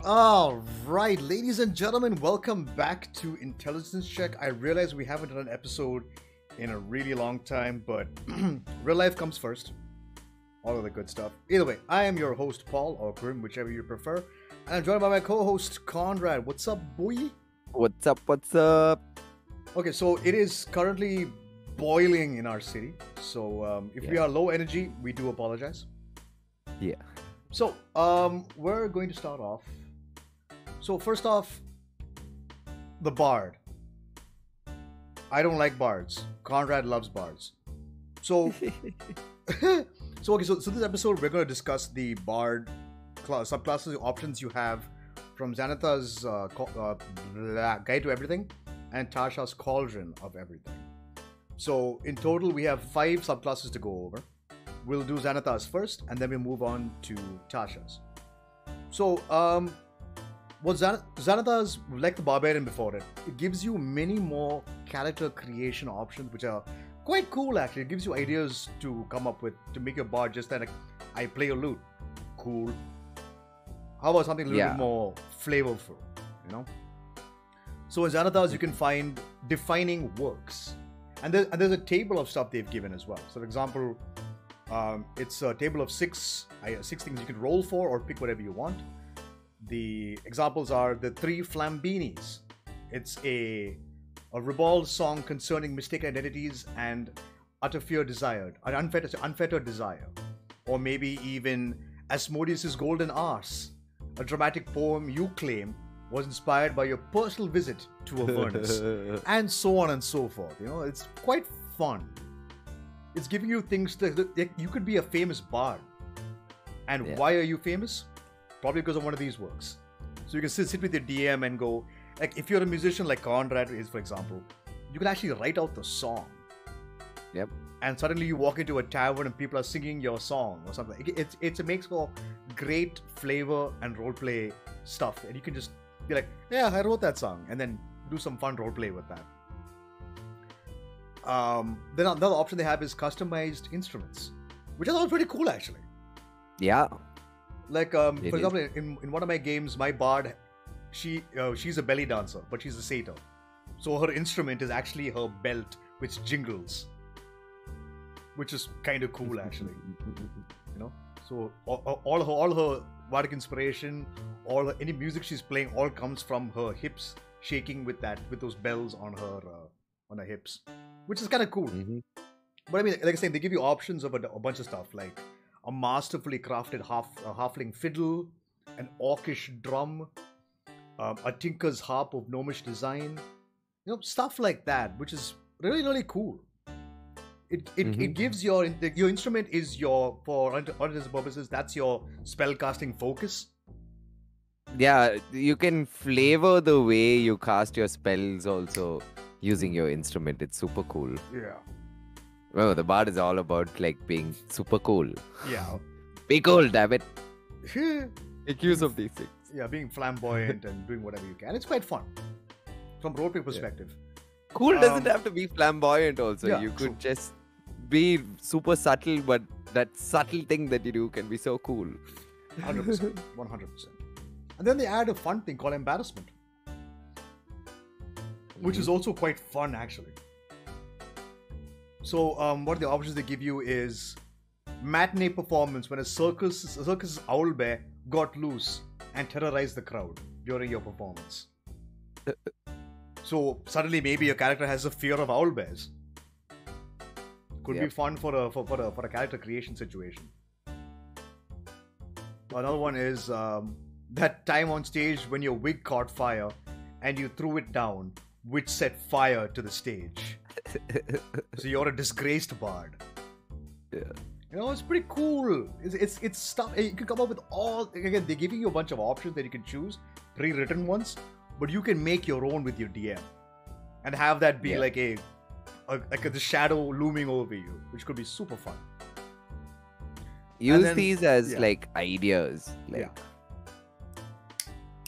All right, ladies and gentlemen, welcome back to Intelligence Check. I realize we haven't done an episode in a really long time, but real life comes first. All of the good stuff. Either way, I am your host, Paul, or Grim, whichever you prefer. And I'm joined by my co-host, Conrad. What's up, boy? What's up? What's up? Okay, so it is currently boiling in our city. So if we are low energy, we do apologize. Yeah. So we're going to start off. So first off, the bard. I don't like bards. Conrad loves bards. So, so this episode we're going to discuss the bard subclasses, the options you have from Xanathar's Guide to Everything and Tasha's Cauldron of Everything. So in total, we have 5 subclasses to go over. We'll do Xanathar's first, and then we'll move on to Tasha's. So, what Xanathar's, like the Barbarian before it, it gives you many more character creation options, which are quite cool actually. It gives you ideas to come up with, to make your bard just like, I play a lute. Cool. How about something a little bit more flavorful, you know? So in Xanathar's, you can find defining works. And there's a table of stuff they've given as well. So for example, it's a table of 6 things you can roll for or pick whatever you want. The examples are the 3 Flambinis. It's a ribald song concerning mistaken identities and unfettered desire. Or maybe even Asmodeus' Golden Arse, a dramatic poem you claim was inspired by your personal visit to Avernus, and so on and so forth. You know, it's quite fun. It's giving you things that you could be a famous bard. And why are you famous? Probably because of one of these works. So you can sit with your DM and go, like if you're a musician like Conrad is, for example, you can actually write out the song. Yep. And suddenly you walk into a tavern and people are singing your song or something. It makes for great flavor and roleplay stuff. And you can just be like, yeah, I wrote that song. And then do some fun roleplay with that. Then another option they have is customized instruments, which I thought was pretty cool actually. Yeah. Like, for example, in one of my games, my bard, she's a belly dancer, but she's a satyr. So her instrument is actually her belt, which jingles. Which is kind of cool, actually. You know? So all her bardic inspiration, any music she's playing, all comes from her hips shaking with those bells on her hips. Which is kind of cool. Mm-hmm. But I mean, like I said, they give you options of a bunch of stuff, like a masterfully crafted halfling fiddle, an orcish drum, a tinker's harp of gnomish design, you know, stuff like that, which is really, really cool. It gives your instrument is for all intents and purposes, that's your spellcasting focus. Yeah, you can flavor the way you cast your spells also using your instrument. It's super cool. Yeah. Oh, the bard is all about like being super cool. Yeah. Be cool, damn it. Make use of these things. Yeah, being flamboyant and doing whatever you can. It's quite fun. From a roleplay perspective. Cool doesn't have to be flamboyant also. Yeah, you could just be super subtle, but that subtle thing that you do can be so cool. 100%. 100%. And then they add a fun thing called embarrassment. Which is also quite fun actually. So what the options they give you is matinee performance when a circus owlbear got loose and terrorized the crowd during your performance. So suddenly maybe your character has a fear of owlbears. Could be fun for a character creation situation. Another one is that time on stage when your wig caught fire and you threw it down, which set fire to the stage. So you're a disgraced bard. Yeah. You know, it's pretty cool. It's stuff. You can come up with again, they're giving you a bunch of options that you can choose, pre-written ones, but you can make your own with your DM. And have that be like the shadow looming over you, which could be super fun. Use these as like ideas.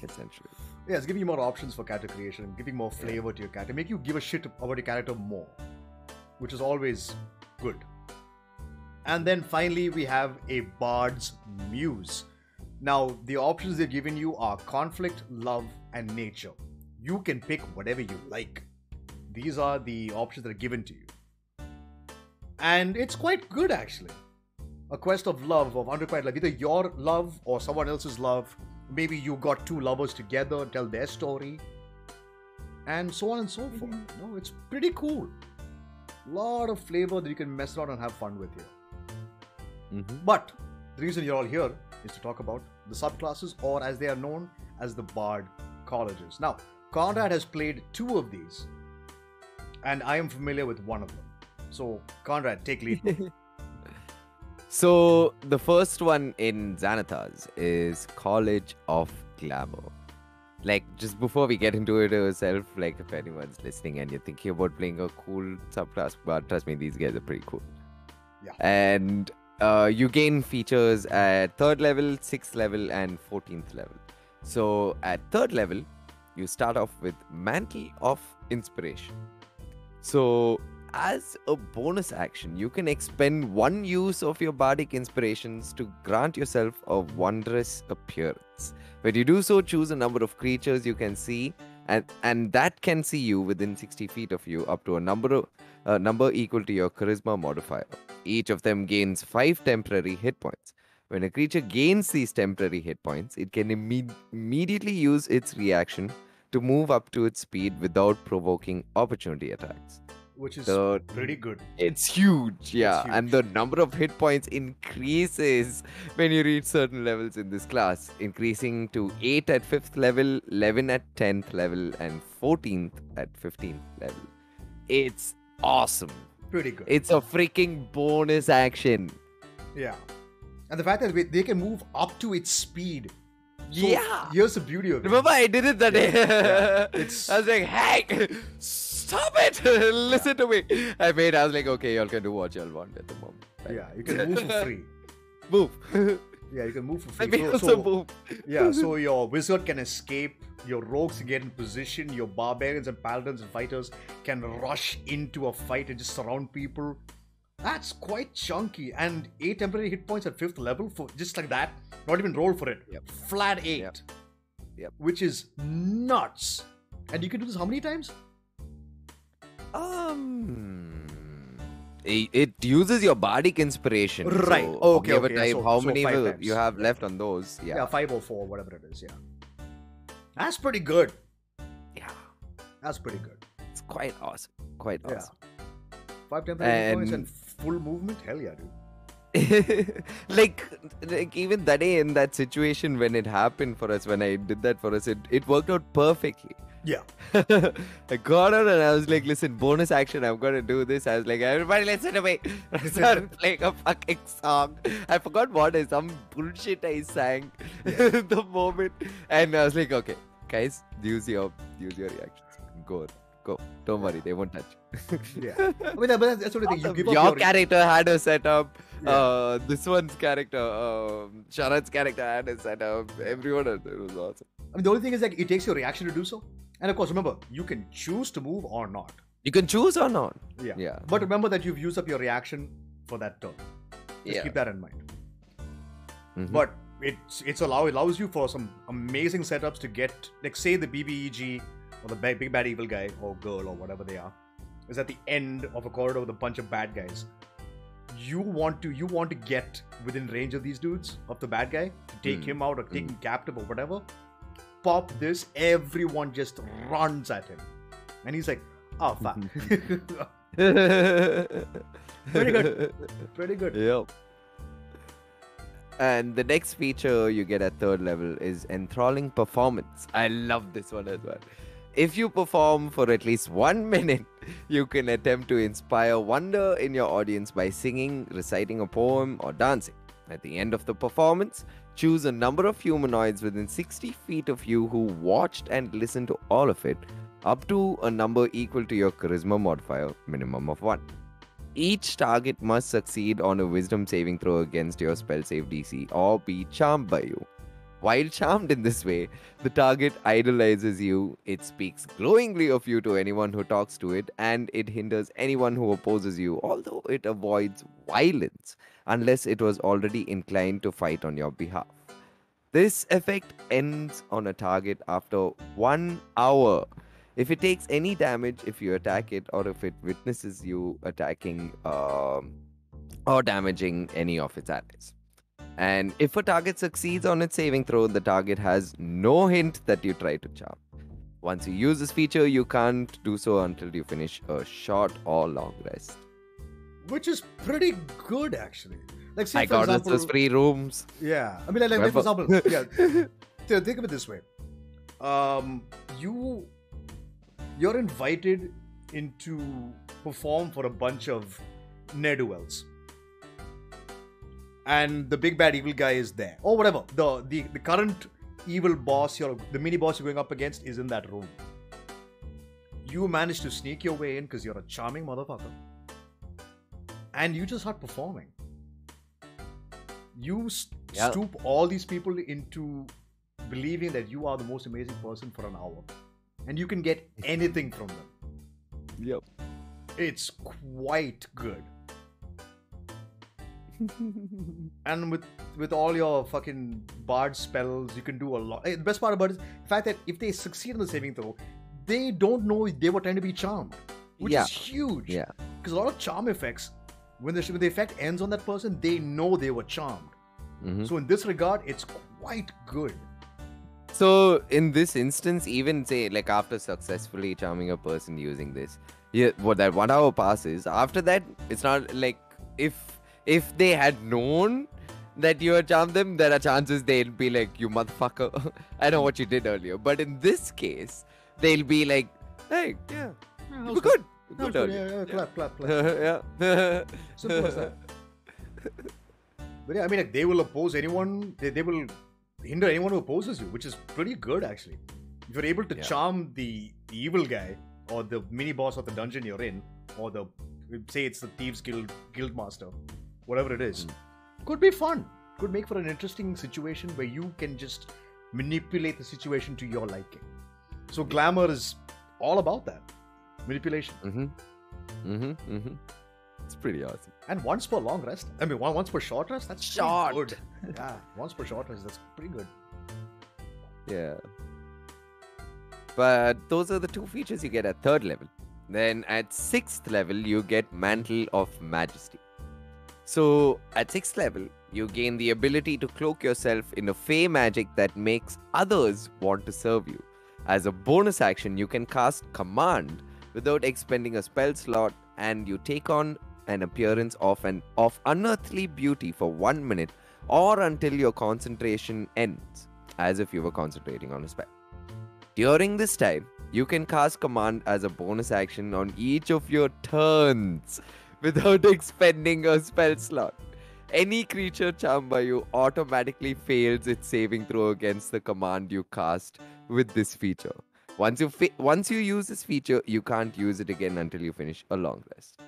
Essentially. Yeah, it's giving you more options for character creation, giving more flavor to your character, make you give a shit about your character more, which is always good. And then finally, we have a Bard's Muse. Now, the options they've given you are conflict, love, and nature. You can pick whatever you like. These are the options that are given to you. And it's quite good, actually. A quest of love, of unrequited love, either your love or someone else's love. Maybe you got two lovers together, tell their story, and so on and so forth. No, it's pretty cool. Lot of flavor that you can mess around and have fun with here. But the reason you're all here is to talk about the subclasses, or as they are known as the Bard colleges. Now, Conrad has played two of these, and I am familiar with one of them. So, Conrad, take lead. So, the first one in Xanathar's is College of Glamour. Like, just before we get into it ourselves, like, if anyone's listening and you're thinking about playing a cool subclass, but trust me, these guys are pretty cool. Yeah. And you gain features at 3rd level, 6th level, and 14th level. So, at 3rd level, you start off with Mantle of Inspiration. So, as a bonus action, you can expend one use of your bardic inspirations to grant yourself a wondrous appearance. When you do so, choose a number of creatures you can see, and that can see you within 60 feet of you, up to a number equal to your charisma modifier. Each of them gains 5 temporary hit points. When a creature gains these temporary hit points, it can immediately use its reaction to move up to its speed without provoking opportunity attacks. Which is pretty good. It's huge, yeah. It's huge. And the number of hit points increases when you reach certain levels in this class, increasing to 8 at 5th level, 11 at 10th level, and 14th at 15th level. It's awesome. Pretty good. It's a freaking bonus action. Yeah. And the fact that they can move up to its speed. So Yeah. Here's the beauty of it. Remember, I did it that day. Yeah. It's I was like, hey, stop it. Listen to me. I was like, okay, y'all can do what y'all want at the moment. yeah, you can move for free. Move. Yeah, you can move for I free. may also move. Yeah, so your wizard can escape, your rogues can get in position, your barbarians and paladins and fighters can rush into a fight and just surround people. That's quite chunky. And 8 temporary hit points at 5th level for just like that. Not even roll for it. Yep. Flat 8. Yep. Which is nuts. And you can do this how many times? It uses your bardic inspiration. Right. So Okay, however okay. time- So- how so many 5 times. you have left on those? Yeah, Yeah. 5 or 4, whatever it is. Yeah. That's pretty good. Yeah. That's pretty good. It's quite awesome. Quite Yeah. awesome. 5 temporary hit points And- and full movement? Hell yeah, dude. like even that day in that situation when it happened for us, when I did that for us, it worked out perfectly. Yeah. I got out and I was like, listen, bonus action, I'm gonna do this. I was like, everybody listen to me. I started playing a fucking song. I forgot what is some bullshit I sang the moment. And I was like, okay, guys, use your reactions. Go. Don't worry, they won't touch you. Yeah. I mean, but that's what I think. You give up Your character had a setup. Yeah. This one's character, Sharat's character had a setup. Everyone, it was awesome. I mean, the only thing is that it takes your reaction to do so. And of course, remember, you can choose to move or not. You can choose or not. Yeah. Yeah. But remember that you've used up your reaction for that turn. Just Yeah. keep that in mind. Mhm. But it allows you for some amazing setups to get, like, say the BBEG or the big bad evil guy or girl or whatever they are is at the end of a corridor with a bunch of bad guys. You want to get within range of these dudes, of the bad guy, to take him out or take him captive or whatever. Pop this, everyone just runs at him. And he's like, oh fuck. Pretty good. Pretty good. Yep. And the next feature you get at 3rd level is Enthralling Performance. I love this one as well. If you perform for at least 1 minute, you can attempt to inspire wonder in your audience by singing, reciting a poem, or dancing. At the end of the performance, choose a number of humanoids within 60 feet of you who watched and listened to all of it, up to a number equal to your charisma modifier, minimum of 1. Each target must succeed on a wisdom saving throw against your spell save DC or be charmed by you. While charmed in this way, the target idolizes you, it speaks glowingly of you to anyone who talks to it, and it hinders anyone who opposes you, although it avoids violence unless it was already inclined to fight on your behalf. This effect ends on a target after 1 hour. If it takes any damage if you attack it, or if it witnesses you attacking or damaging any of its allies. And if a target succeeds on its saving throw, the target has no hint that you try to charm. Once you use this feature, you can't do so until you finish a short or long rest. Which is pretty good, actually. Like, say, I for got example, those free rooms. Yeah, I mean, like for example, yeah. Think of it this way: you're invited into perform for a bunch of ne'er-do-wells, and the big bad evil guy is there, or whatever. The current evil boss, the mini boss you're going up against, is in that room. You manage to sneak your way in because you're a charming motherfucker, and you just start performing. You stoop all these people into believing that you are the most amazing person for an hour. And you can get anything from them. Yep. It's quite good. And with all your fucking bard spells, you can do a lot. The best part about it is the fact that if they succeed in the saving throw, they don't know they were trying to be charmed. Which is huge. Yeah. Because a lot of charm effects, when the effect ends on that person, they know they were charmed. Mm-hmm. So in this regard, it's quite good. So in this instance, even say like after successfully charming a person using this, what that 1 hour passes, after that, it's not like if they had known that you had charmed them, there are chances they'll be like, you motherfucker, I know what you did earlier. But in this case, they'll be like, hey, yeah, we're good. Good. Yeah, clap. Yeah. Simple as that. But yeah, I mean, like, they will oppose anyone. They will hinder anyone who opposes you, which is pretty good, actually. If you're able to charm the evil guy, or the mini boss of the dungeon you're in, or say it's the Thieves Guild Master, whatever it is, could be fun. Could make for an interesting situation where you can just manipulate the situation to your liking. So Glamour is all about that. Manipulation. It's pretty awesome. And once per long rest. I mean, once per short rest. That's short. Good. Yeah, once per short rest. That's pretty good. Yeah. But those are the two features you get at 3rd level. Then at 6th level, you get Mantle of Majesty. So at 6th level, you gain the ability to cloak yourself in a fey magic that makes others want to serve you. As a bonus action, you can cast Command without expending a spell slot, and you take on an appearance of unearthly beauty for 1 minute or until your concentration ends, as if you were concentrating on a spell. During this time, you can cast Command as a bonus action on each of your turns without expending a spell slot. Any creature charmed by you automatically fails its saving throw against the command you cast with this feature. Once you use this feature, you can't use it again until you finish a long rest.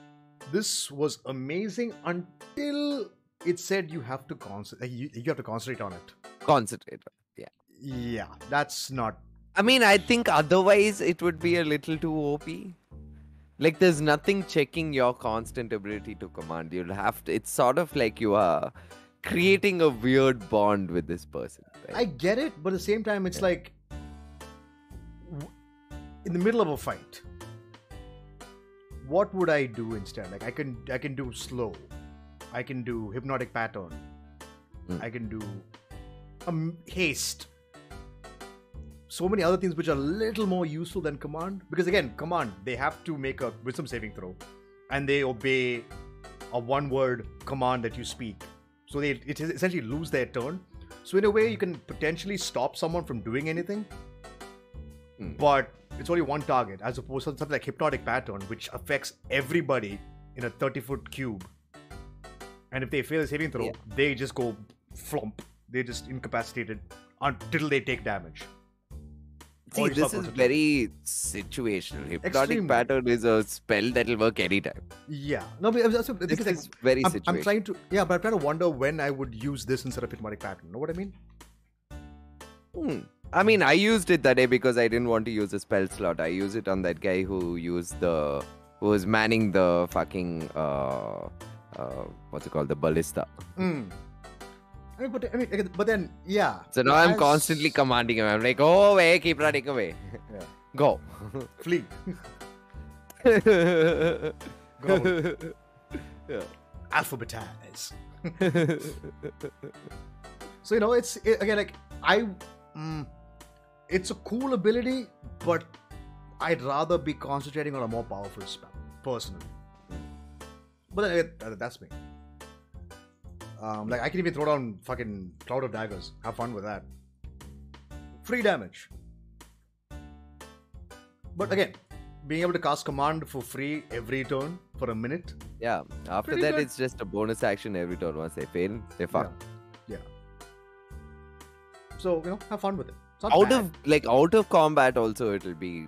This was amazing until it said you have to you have to concentrate on it. Concentrate, yeah. Yeah, that's not... I mean, I think otherwise it would be a little too OP. Like, there's nothing checking your constant ability to command. You'll have to... It's sort of like you are creating a weird bond with this person. Right? I get it, but at the same time, it's like... In the middle of a fight, what would I do instead? Like, I can do slow. I can do hypnotic pattern. I can do haste. So many other things which are a little more useful than command. Because again, command, they have to make a wisdom saving throw. And they obey a one-word command that you speak. So they essentially lose their turn. So in a way, you can potentially stop someone from doing anything. But it's only one target, as opposed to something like hypnotic pattern, which affects everybody in a 30-foot cube. And if they fail the saving throw, they just go flump. They're just incapacitated until they take damage. See, this is very situational. Hypnotic pattern is a spell that will work anytime. Yeah. No, but this is very situational. I'm trying to... Yeah, but I'm trying to wonder when I would use this instead of hypnotic pattern. Know what I mean? I mean, I used it that day because I didn't want to use a spell slot. I used it on that guy who was manning the fucking, what's it called? The ballista. But then, yeah. So now I'm constantly commanding him. I'm like, go away, keep running away. Yeah. Go. Flee. Yeah. Go. Alphabetize. So again, like it's a cool ability, but I'd rather be concentrating on a more powerful spell personally. But then again, that's me. Like I can even throw down fucking Cloud of Daggers. Have fun with that. Free damage. But again, being able to cast command for free every turn for a minute. Yeah. After Pretty that, good. it's just a bonus action every turn. Once they fail, they fuck. Yeah. So have fun with it. It's not bad. Out of combat, also it'll be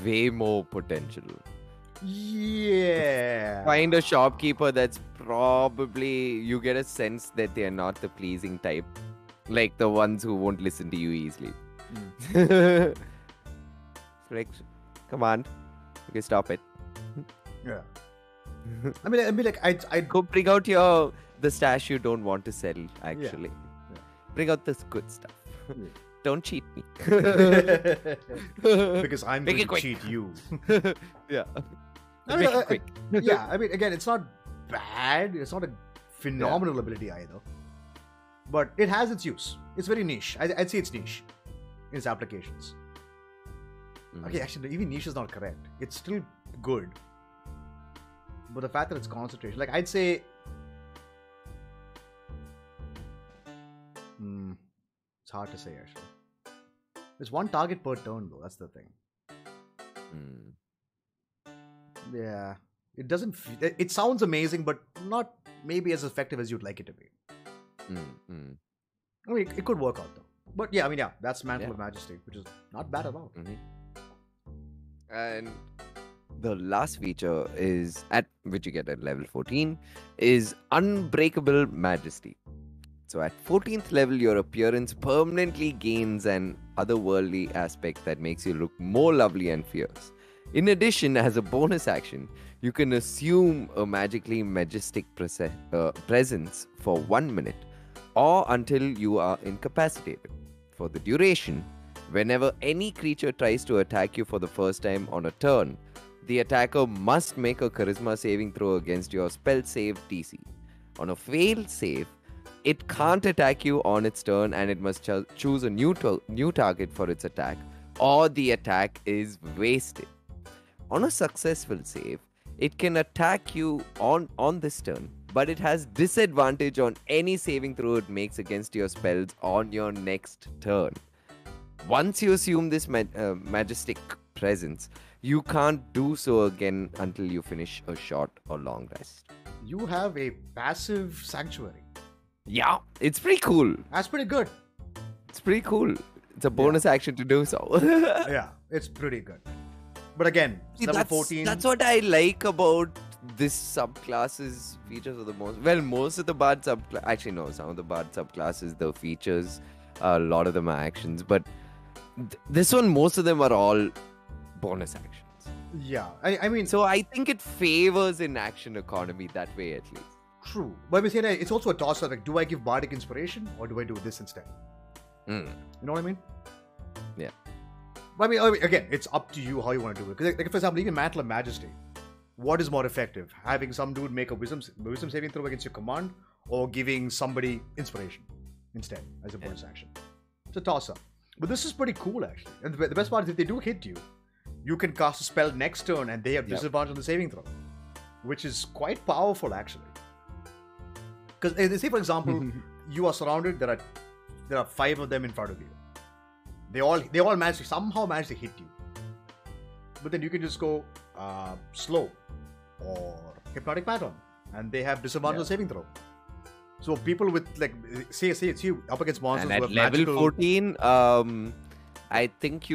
way more potential. Yeah. Find a shopkeeper that's probably you get a sense that they are not the pleasing type, like the ones who won't listen to you easily. Like, come on, okay, stop it. Yeah. I mean, like I'd Go bring out the stash you don't want to sell. Actually, Yeah. bring out this good stuff. Yeah. Don't cheat me. because I'm Make going it to quick. cheat you. Yeah. I Make mean, it quick. Yeah, I mean, again, it's not bad. It's not a phenomenal ability either. But it has its use. It's very niche. I'd say it's niche in its applications. Okay, actually, even niche is not correct. It's still good. But the fact that it's concentration, like I'd say, it's hard to say actually. There's one target per turn though. That's the thing. Yeah, it doesn't. It sounds amazing, but not maybe as effective as you'd like it to be. I mean, it could work out though. But yeah, I mean, yeah, that's Mantle of Majesty, which is not bad at all. And the last feature is which you get at level 14 is Unbreakable Majesty. So at 14th level, your appearance permanently gains an otherworldly aspect that makes you look more lovely and fierce. In addition, as a bonus action, you can assume a magically majestic presence for 1 minute or until you are incapacitated. For the duration, whenever any creature tries to attack you for the first time on a turn, the attacker must make a charisma saving throw against your spell save DC. On a failed save, it can't attack you on its turn and it must choose a new target for its attack, or the attack is wasted. On a successful save, it can attack you on this turn, but it has disadvantage on any saving throw it makes against your spells on your next turn. Once you assume this majestic presence, you can't do so again until you finish a short or long rest. You have a passive sanctuary. Yeah, it's pretty cool. That's pretty good. It's pretty cool. It's a bonus action to do so. Yeah, it's pretty good. But again, level 14. That's what I like about this subclasses features of the most. Well, most of the bard actually no, some of the bard subclasses, the features, a lot of them are actions, but this one, most of them are all bonus actions. Yeah, I mean, so I think it favors in action economy that way at least. True, but we say that it's also a toss-up. Like, do I give bardic inspiration or do I do this instead? You know what I mean? Yeah. But I mean, again, it's up to you how you want to do it. Because, like, for example, even Mantle of Majesty, what is more effective? Having some dude make a wisdom saving throw against your command, or giving somebody inspiration instead as a bonus action? It's a toss-up. But this is pretty cool, actually. And the best part is if they do hit you, you can cast a spell next turn and they have disadvantage on the saving throw, which is quite powerful, actually. Because they say, for example, you are surrounded. There are 5 of them in front of you. They all somehow manage to hit you. But then you can just go slow or hypnotic pattern, and they have disadvantage on saving throw. So people with say it's you up against monsters and who at have level magical... 14, I think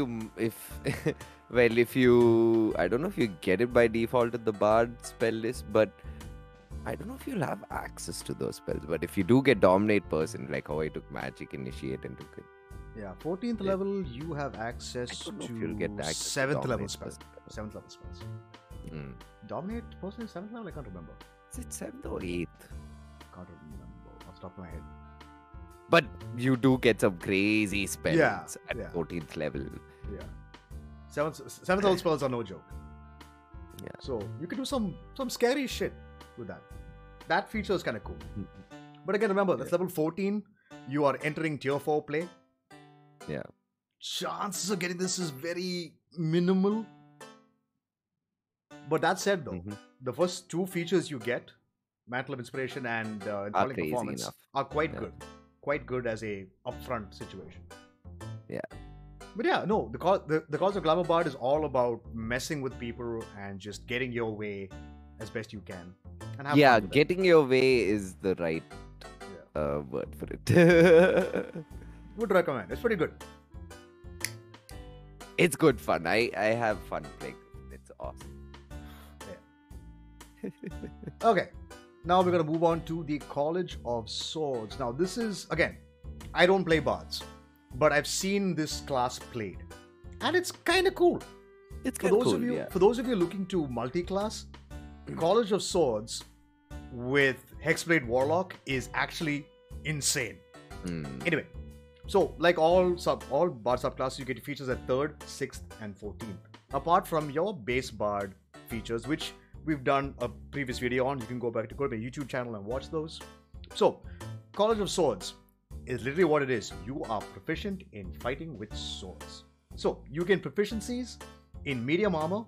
if you I don't know if you get it by default at the bard spell list, but I don't know if you'll have access to those spells. But if you do get dominate person, like how I took magic initiate and took it. Yeah, 14th level, you have access to 7th level spells. 7th level spells. Dominate person is 7th level? I can't remember. Is it 7th or 8th? Can't remember off the top of my head. But you do get some crazy spells Yeah, at yeah. 14th level. Yeah. Seventh level spells are no joke. Yeah. So you can do some scary shit with that. That feature is kind of cool. But again, remember, that's level 14. You are entering tier 4 play. Yeah. Chances of getting this is very minimal. But that said, though, the first 2 features you get, Mantle of Inspiration and Enthralling crazy Performance, enough. are quite good. Quite good as a upfront situation. Yeah. But yeah, no, the cause of Glamour Bard is all about messing with people and just getting your way as best you can. And have fun with getting your way is the right word for it. Would recommend. It's pretty good. It's good fun. I have fun playing. It's awesome. Yeah. Okay. Now we're going to move on to the College of Swords. Now this is, again, I don't play bards, but I've seen this class played. And it's kind of cool. It's kind of cool, For those of you looking to multi-class, College of Swords with Hexblade Warlock is actually insane. Anyway, so like all bard subclasses, you get features at 3rd, 6th, and 14th. Apart from your base bard features, which we've done a previous video on. You can go to my YouTube channel and watch those. So, College of Swords is literally what it is. You are proficient in fighting with swords. So, you gain proficiencies in medium armor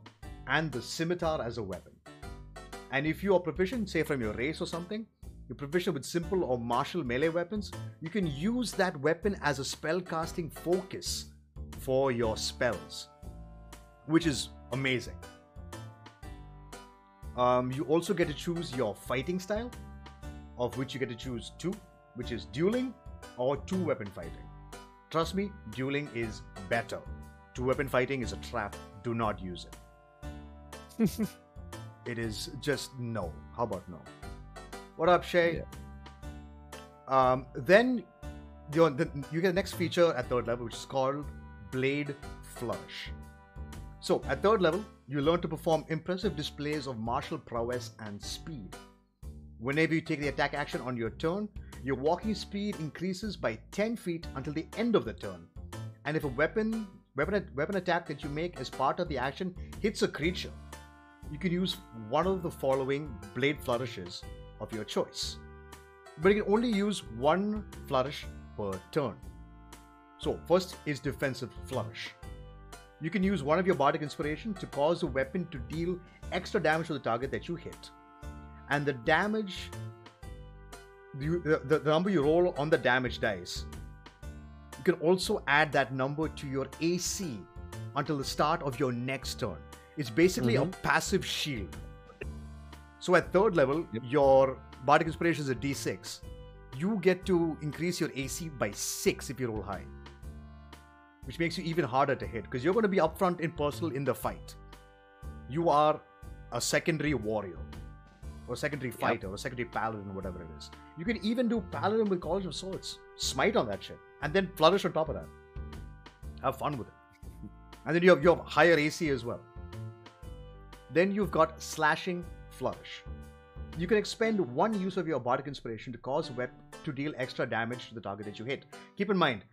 and the scimitar as a weapon. And if you are proficient, say from your race or something, you're proficient with simple or martial melee weapons, you can use that weapon as a spell-casting focus for your spells, which is amazing. You also get to choose your fighting style, of which you get to choose 2, which is dueling or 2-weapon fighting. Trust me, dueling is better. 2-weapon fighting is a trap. Do not use it. It is just no. How about no? What up, Shay? Yeah. Then you get the next feature at 3rd level, which is called Blade Flourish. So, at 3rd level, you learn to perform impressive displays of martial prowess and speed. Whenever you take the attack action on your turn, your walking speed increases by 10 feet until the end of the turn. And if a weapon attack that you make as part of the action hits a creature, you can use one of the following blade flourishes of your choice. But you can only use 1 flourish per turn. So, first is Defensive Flourish. You can use one of your Bardic Inspiration to cause a weapon to deal extra damage to the target that you hit. And the damage, the number you roll on the damage dice, you can also add that number to your AC until the start of your next turn. It's basically a passive shield. So at 3rd level, your Bardic Inspiration is a D6. You get to increase your AC by 6 if you roll high, which makes you even harder to hit because you're going to be upfront in personal in the fight. You are a secondary warrior or secondary fighter or secondary paladin, whatever it is. You can even do paladin with College of Swords, smite on that shit, and then flourish on top of that. Have fun with it. And then you have higher AC as well. Then you've got Slashing Flourish. You can expend 1 use of your Bardic Inspiration to cause a weapon to deal extra damage to the target that you hit. Keep in mind,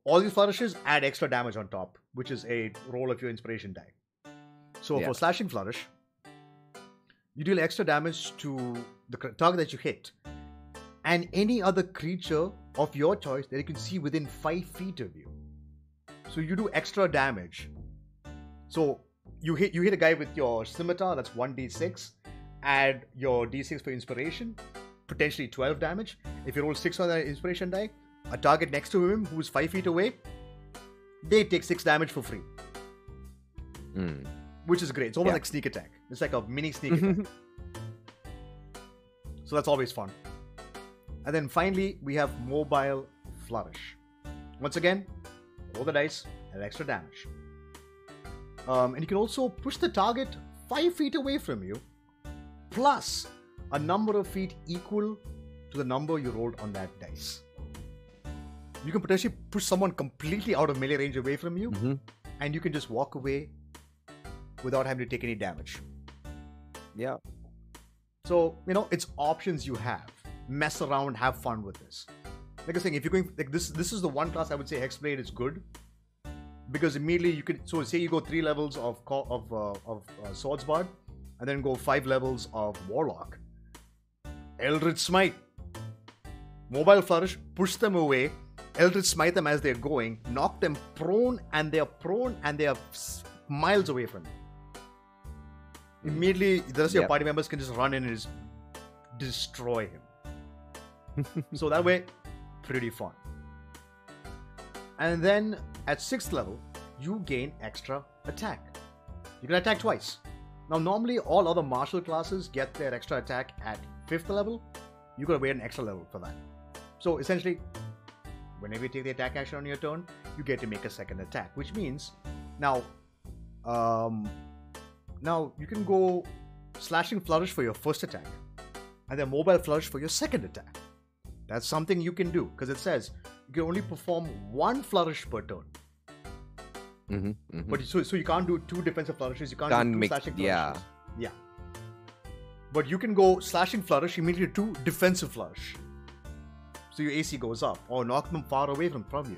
all these flourishes add extra damage on top, which is a roll of your inspiration die. So for Slashing Flourish, you deal extra damage to the target that you hit and any other creature of your choice that you can see within 5 feet of you. So you do extra damage. So you hit a guy with your scimitar, that's 1d6. Add your d6 for inspiration, potentially 12 damage. If you roll 6 on that inspiration die, a target next to him who's 5 feet away, they take 6 damage for free. Which is great. It's almost like sneak attack. It's like a mini sneak attack. So that's always fun. And then finally, we have Mobile Flourish. Once again, roll the dice and extra damage. And you can also push the target 5 feet away from you, plus a number of feet equal to the number you rolled on that dice. You can potentially push someone completely out of melee range away from you, and you can just walk away without having to take any damage. Yeah. So, it's options you have. Mess around, have fun with this. Like I was saying, if you're going like this is the one class I would say Hexblade is good because immediately you can. So say you go 3 levels of Swordsbard, and then go 5 levels of Warlock. Eldritch Smite, Mobile Flourish, push them away. Eldritch Smite them as they're going, knock them prone, and they are miles away from you. Immediately, the rest of your party members can just run in and just destroy him. So that way, pretty fun. And then at 6th level, you gain extra attack. You can attack twice. Now, normally all other martial classes get their extra attack at 5th level. You gotta wait an extra level for that. So essentially, whenever you take the attack action on your turn, you get to make a second attack, which means now you can go Slashing Flourish for your first attack, and then Mobile Flourish for your second attack. That's something you can do because it says you can only perform 1 flourish per turn. But so you can't do 2 defensive flourishes. You can't do 2 slashing flourishes. Yeah. But you can go Slashing Flourish immediately to defensive flourish. So your AC goes up or knock them far away from you.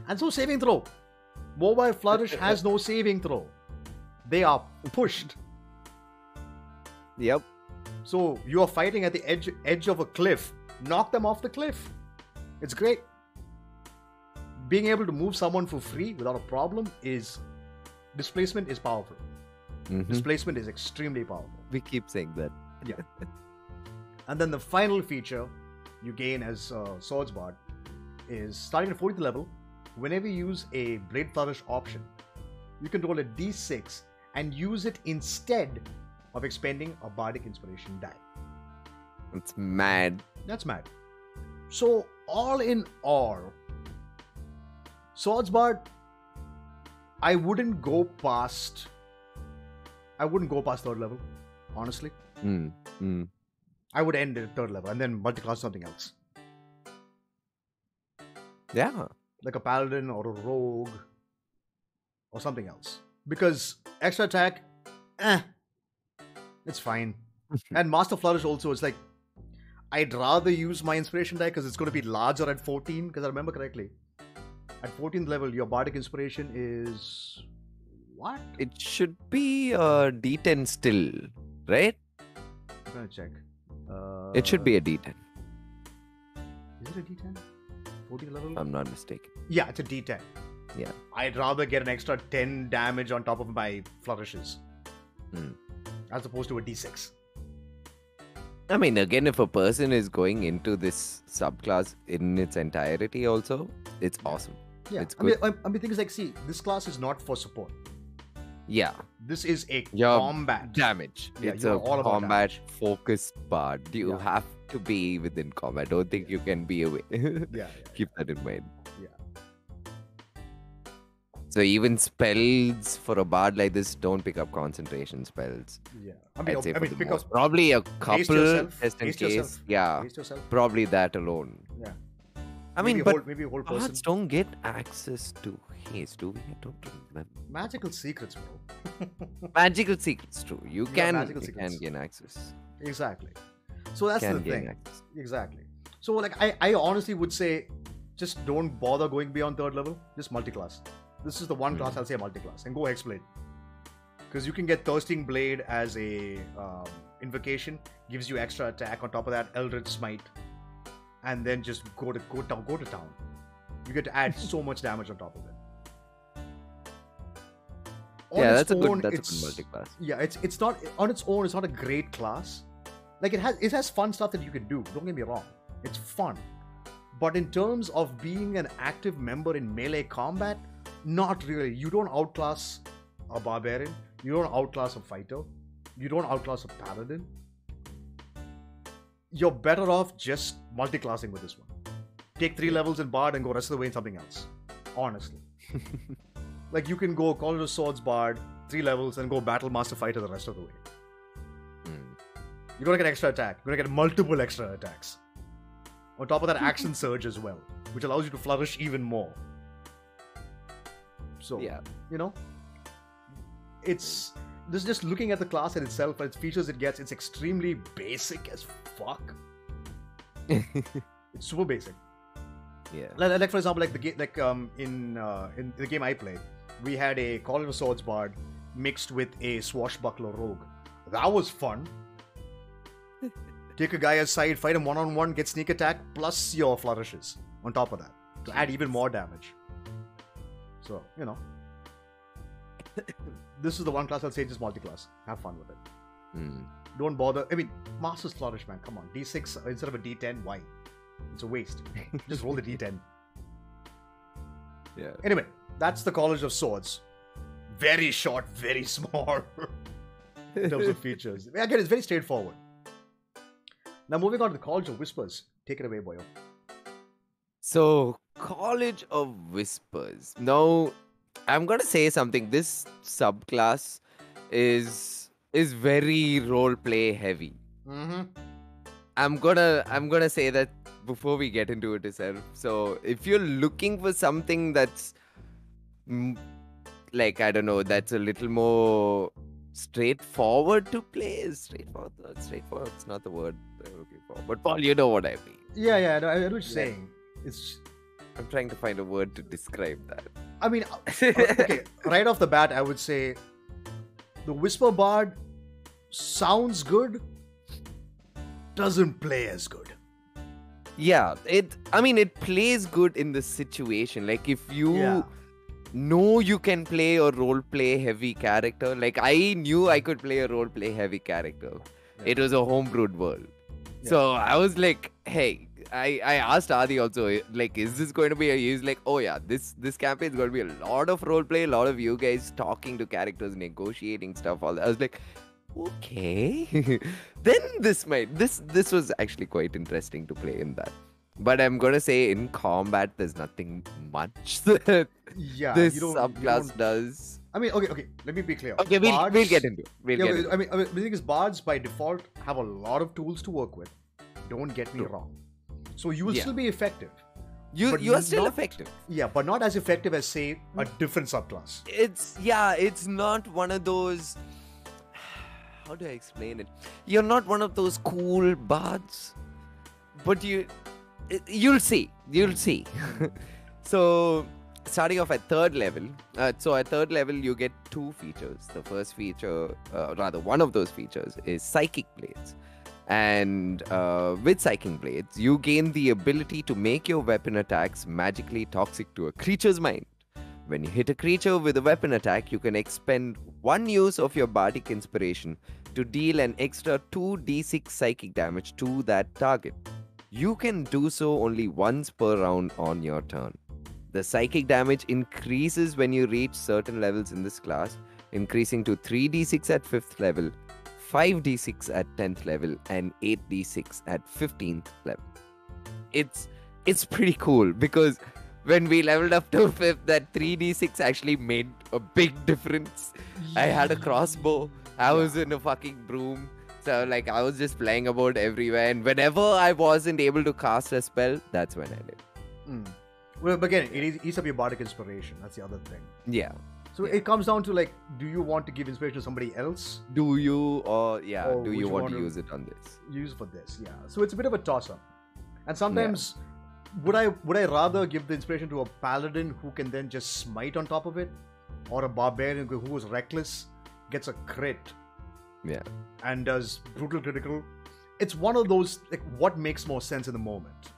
And so saving throw. Mobile Flourish has no saving throw. They are pushed. Yep. So you are fighting at the edge of a cliff. Knock them off the cliff. It's great. Being able to move someone for free without a problem is... Displacement is powerful. Displacement is extremely powerful. We keep saying that. Yeah. And then the final feature you gain as Swordsbard is starting at 40th level. Whenever you use a Blade Flourish option, you can roll a d6 and use it instead of expending a Bardic Inspiration die. It's mad. That's mad. So, all in all, Swordsbard, I wouldn't go past 3rd level, honestly. I would end at 3rd level and then multi-class something else. Yeah. Like a paladin or a rogue or something else. Because extra attack, it's fine. And Master Flourish also is like, I'd rather use my inspiration die because it's going to be larger at 14. Because I remember correctly, at 14th level, your Bardic Inspiration is what? It should be a D10 still, right? I'm going to check. It should be a D10. Is it a D10? 14th level? I'm not mistaken. Yeah, it's a D10. Yeah. I'd rather get an extra 10 damage on top of my flourishes. As opposed to a D6. I mean, again, if a person is going into this subclass in its entirety also, it's awesome. Yeah. It's good. I mean, things like, see, this class is not for support. Yeah. This is a combat. Damage. Yeah, it's a combat-focused bard. You Yeah. have to be within combat. Don't think you can be away. Keep that in mind. Yeah. So even spells for a bard like this don't pick up concentration spells. Yeah. I'd say for the pick most. up. Probably a couple yourself. just in Haste case. yourself. Yeah. Haste yourself. Probably that alone. Yeah. I mean, maybe a whole person. bards don't get access to haste, do we? I don't remember. Magical secrets, bro. Magical secrets, true. You can gain access. Exactly. So that's the Gain thing. access. Exactly. So like I honestly would say, just don't bother going beyond 3rd level. Just multi-class. This is the one class I'll say multi-class, and go Hexblade. Because you can get Thirsting Blade as a invocation, gives you extra attack. On top of that, Eldritch Smite, and then just go to town. You get to add so much damage on top of it. Yeah, that's a good multi-class. Yeah, it's not on its own. It's not a great class. Like it has fun stuff that you can do. Don't get me wrong, it's fun. But in terms of being an active member in melee combat, not really. You don't outclass a barbarian. You don't outclass a fighter. You don't outclass a paladin. You're better off just multi-classing with this one. Take 3 levels in Bard and go rest of the way in something else. Honestly. Like you can go Call of the Swords Bard, 3 levels, and go Battle Master Fighter the rest of the way. You're gonna get extra attack. You're gonna get multiple extra attacks. On top of that, Action Surge as well, which allows you to flourish even more. So, you know, it's this is just looking at the class in itself and its features it gets. It's extremely basic as fuck. It's super basic. Yeah. Like for example, like the game, like in the game I played, we had a College of Swords bard mixed with a swashbuckler rogue. That was fun. Take a guy aside, fight him one-on-one, get sneak attack, plus your flourishes on top of that to add even more damage. So, you know. This is the one class I'll say just multi-class. Have fun with it. Don't bother. I mean, Master's Flourish, man. Come on. D6 instead of a D10, why? It's a waste. Just roll the D10. Yeah. Anyway, that's the College of Swords. Very short, very small in terms of features. Again, it's very straightforward. Now, moving on to the College of Whispers. Take it away, boyo. So, College of Whispers. Now, I'm gonna say something. This subclass is very roleplay heavy. I'm gonna say that before we get into it itself. So, if you're looking for something that's like, I don't know, that's a little more straightforward to play. Straightforward. It's not the word I'm looking for. But Paul, you know what I mean. Yeah, I know what you're saying. I'm trying to find a word to describe that. I mean, okay, right off the bat, I would say the Whisper Bard sounds good, doesn't play as good. Yeah, it plays good in the situation. Like, if you know you can play a role play heavy character. Like, I knew I could play a role play heavy character. Yeah. It was a homebrewed world. Yeah. So I was like, hey, I asked Adi also, like, is this going to be he's like, oh yeah, this campaign is going to be a lot of role play, a lot of you guys talking to characters, negotiating stuff, all that. I was like, okay. Then this was actually quite interesting to play in that. But I'm gonna say in combat, there's nothing much that this subclass does. I mean, okay. Let me be clear. Okay, we'll get into it. I mean, the thing is, bards by default have a lot of tools to work with. Don't get me wrong. So you will still be effective. You are still effective. Yeah, but not as effective as, say, a different subclass. It's not one of those. How do I explain it? You're not one of those cool bards, but you'll see. So, starting off at third level. So at third level, you get two features. The first feature, one of those features, is Psychic Blades. And with Psychic Blades, you gain the ability to make your weapon attacks magically toxic to a creature's mind. When you hit a creature with a weapon attack, you can expend one use of your bardic inspiration to deal an extra 2d6 psychic damage to that target. You can do so only once per round on your turn. The psychic damage increases when you reach certain levels in this class, increasing to 3d6 at 5th level, 5d6 at 10th level, and 8d6 at 15th level. It's pretty cool because when we leveled up to 5th, that 3d6 actually made a big difference. I had a crossbow. I was in a fucking broom. So, like, I was just flying about everywhere. And whenever I wasn't able to cast a spell, that's when I did. Well, but again, it eats up your bardic inspiration. That's the other thing. Yeah. So it comes down to, like, do you want to give inspiration to somebody else? Do you want to use it on this? Use it for this, yeah. So it's a bit of a toss-up. And sometimes, would I rather give the inspiration to a paladin who can then just smite on top of it? Or a barbarian who is reckless, gets a crit, and does brutal critical? It's one of those, like, what makes more sense in the moment.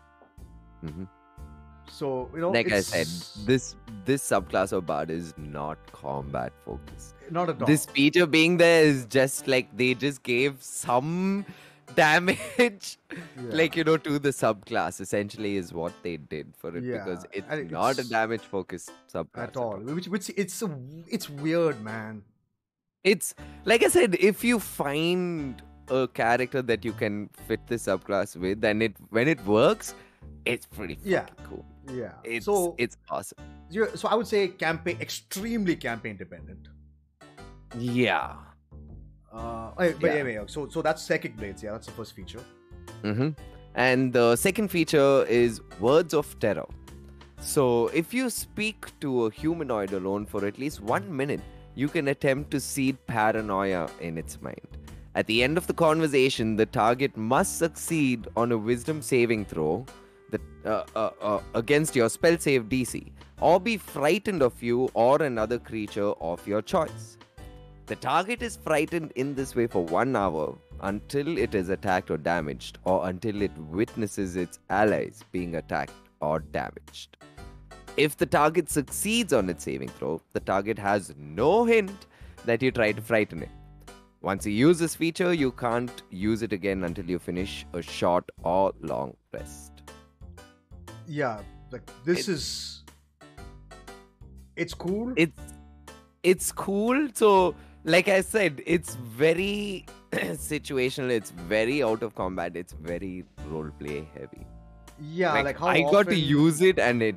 So, you know, like I said, this subclass of bard is not combat focused. Not at all. This feature being there is just like they just gave some damage, like, you know, to the subclass. Essentially, is what they did for it because it's not a damage focused subclass at all. Which it's weird, man. It's like I said, if you find a character that you can fit the subclass with, and when it works, it's pretty cool. Yeah, it's awesome. So I would say extremely campaign dependent. Yeah. Anyway, so that's Psychic Blades. Yeah, that's the first feature. And the second feature is Words of Terror. So if you speak to a humanoid alone for at least 1 minute, you can attempt to seed paranoia in its mind. At the end of the conversation, the target must succeed on a wisdom saving throw against your spell save DC, or be frightened of you or another creature of your choice. The target is frightened in this way for 1 hour until it is attacked or damaged, or until it witnesses its allies being attacked or damaged. If the target succeeds on its saving throw, the target has no hint that you try to frighten it. Once you use this feature, you can't use it again until you finish a short or long rest. Yeah, like this it's cool. It's cool. So, like I said, it's very situational. It's very out of combat. It's very roleplay heavy. Yeah, like how I often... got to use it and it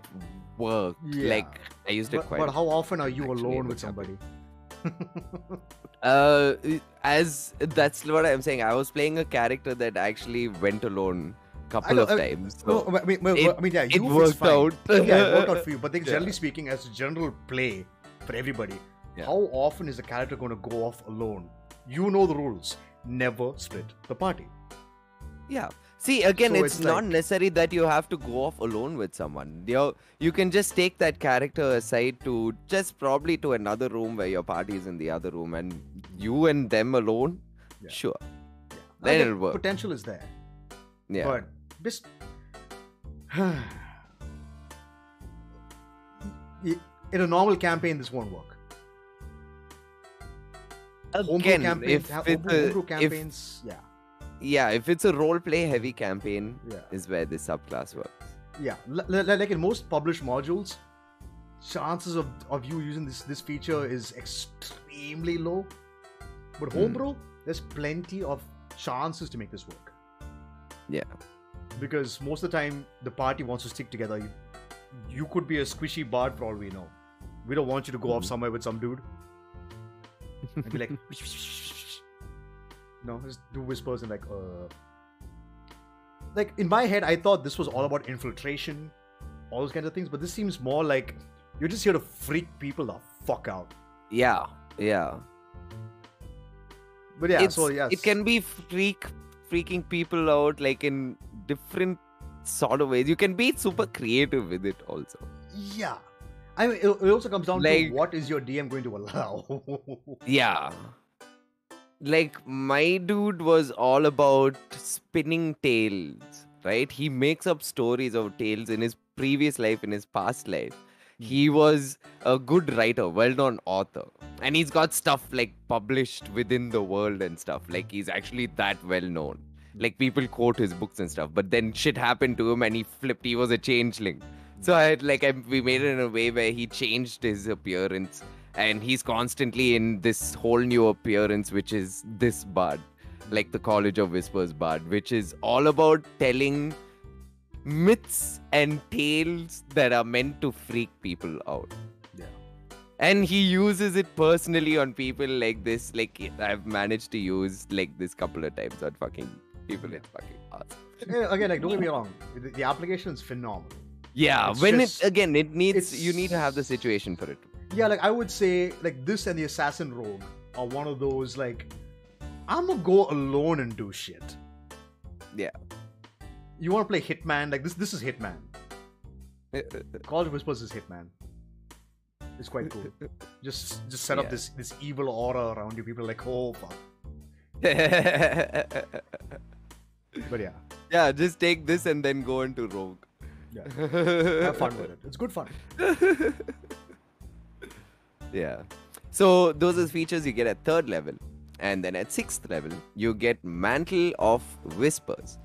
worked. Yeah. Like I used it quite. But how often are you actually alone it with was somebody? As that's what I'm saying. I was playing a character that actually went alone couple of times. So No, I mean, yeah, it you was worked fine. out. Yeah, it worked out for you. But then, Yeah. generally speaking, as a general play for everybody, how often is the character going to go off alone? You know the rules. Never split the party. Yeah. See, again, So it's it's not like- necessary that you have to go off alone with someone. You can just take that character aside to just probably to another room where your party is in the other room and you and them alone. Yeah. Sure. Yeah. Then Again, it'll work. Potential is there. Yeah. But just in a normal campaign, this won't work. Homebrew Again, campaigns, homebrew if campaigns, if it's a role play heavy campaign, Yeah. is where this subclass works. yeah. Like in most published modules, chances of you using this feature is extremely low. But homebrew, there's plenty of chances to make this work. Yeah. Because most of the time, the party wants to stick together. You could be a squishy bard for all we know. We don't want you to go off somewhere with some dude and be like, no, just do whispers and like in my head, I thought this was all about infiltration, all those kinds of things. But this seems more like you're just here to freak people the fuck out. Yeah. Yeah. But yeah, so it can be freaking people out like in different sort of ways. You can be super creative with it also. Yeah. I mean, it also comes down to Like- what is your DM going to allow. Yeah. Like my dude was all about spinning tales, right? He makes up stories of tales in his previous life, in his past life. He was a good writer, well-known author. And he's got stuff like published within the world and stuff. Like he's actually that well-known. Like people quote his books and stuff. But then shit happened to him and he flipped. He was a changeling. So we made it in a way where he changed his appearance. And he's constantly in this whole new appearance, which is this bard. Like the College of Whispers bard. Which is all about telling myths and tales that are meant to freak people out. Yeah. And he uses it personally on people like this. Like I've managed to use like this couple of times on fucking people. It's fucking awesome. Again, like don't get me wrong, the application is phenomenal. Yeah, It's when just- it needs it's- you need to have the situation for it. Yeah, like I would say, like this and the Assassin Rogue are one of those like I'm gonna go alone and do shit. Yeah. You want to play Hitman? Like this is Hitman. College of Whispers is Hitman. It's quite cool. Just set up Yeah. this evil aura around you. People are like, oh fuck. But yeah, Yeah, just take this and then go into Rogue. yeah. Have fun with it. It's good fun. Yeah. So those are the features you get at 3rd level. And then at 6th level, you get Mantle of Whispers.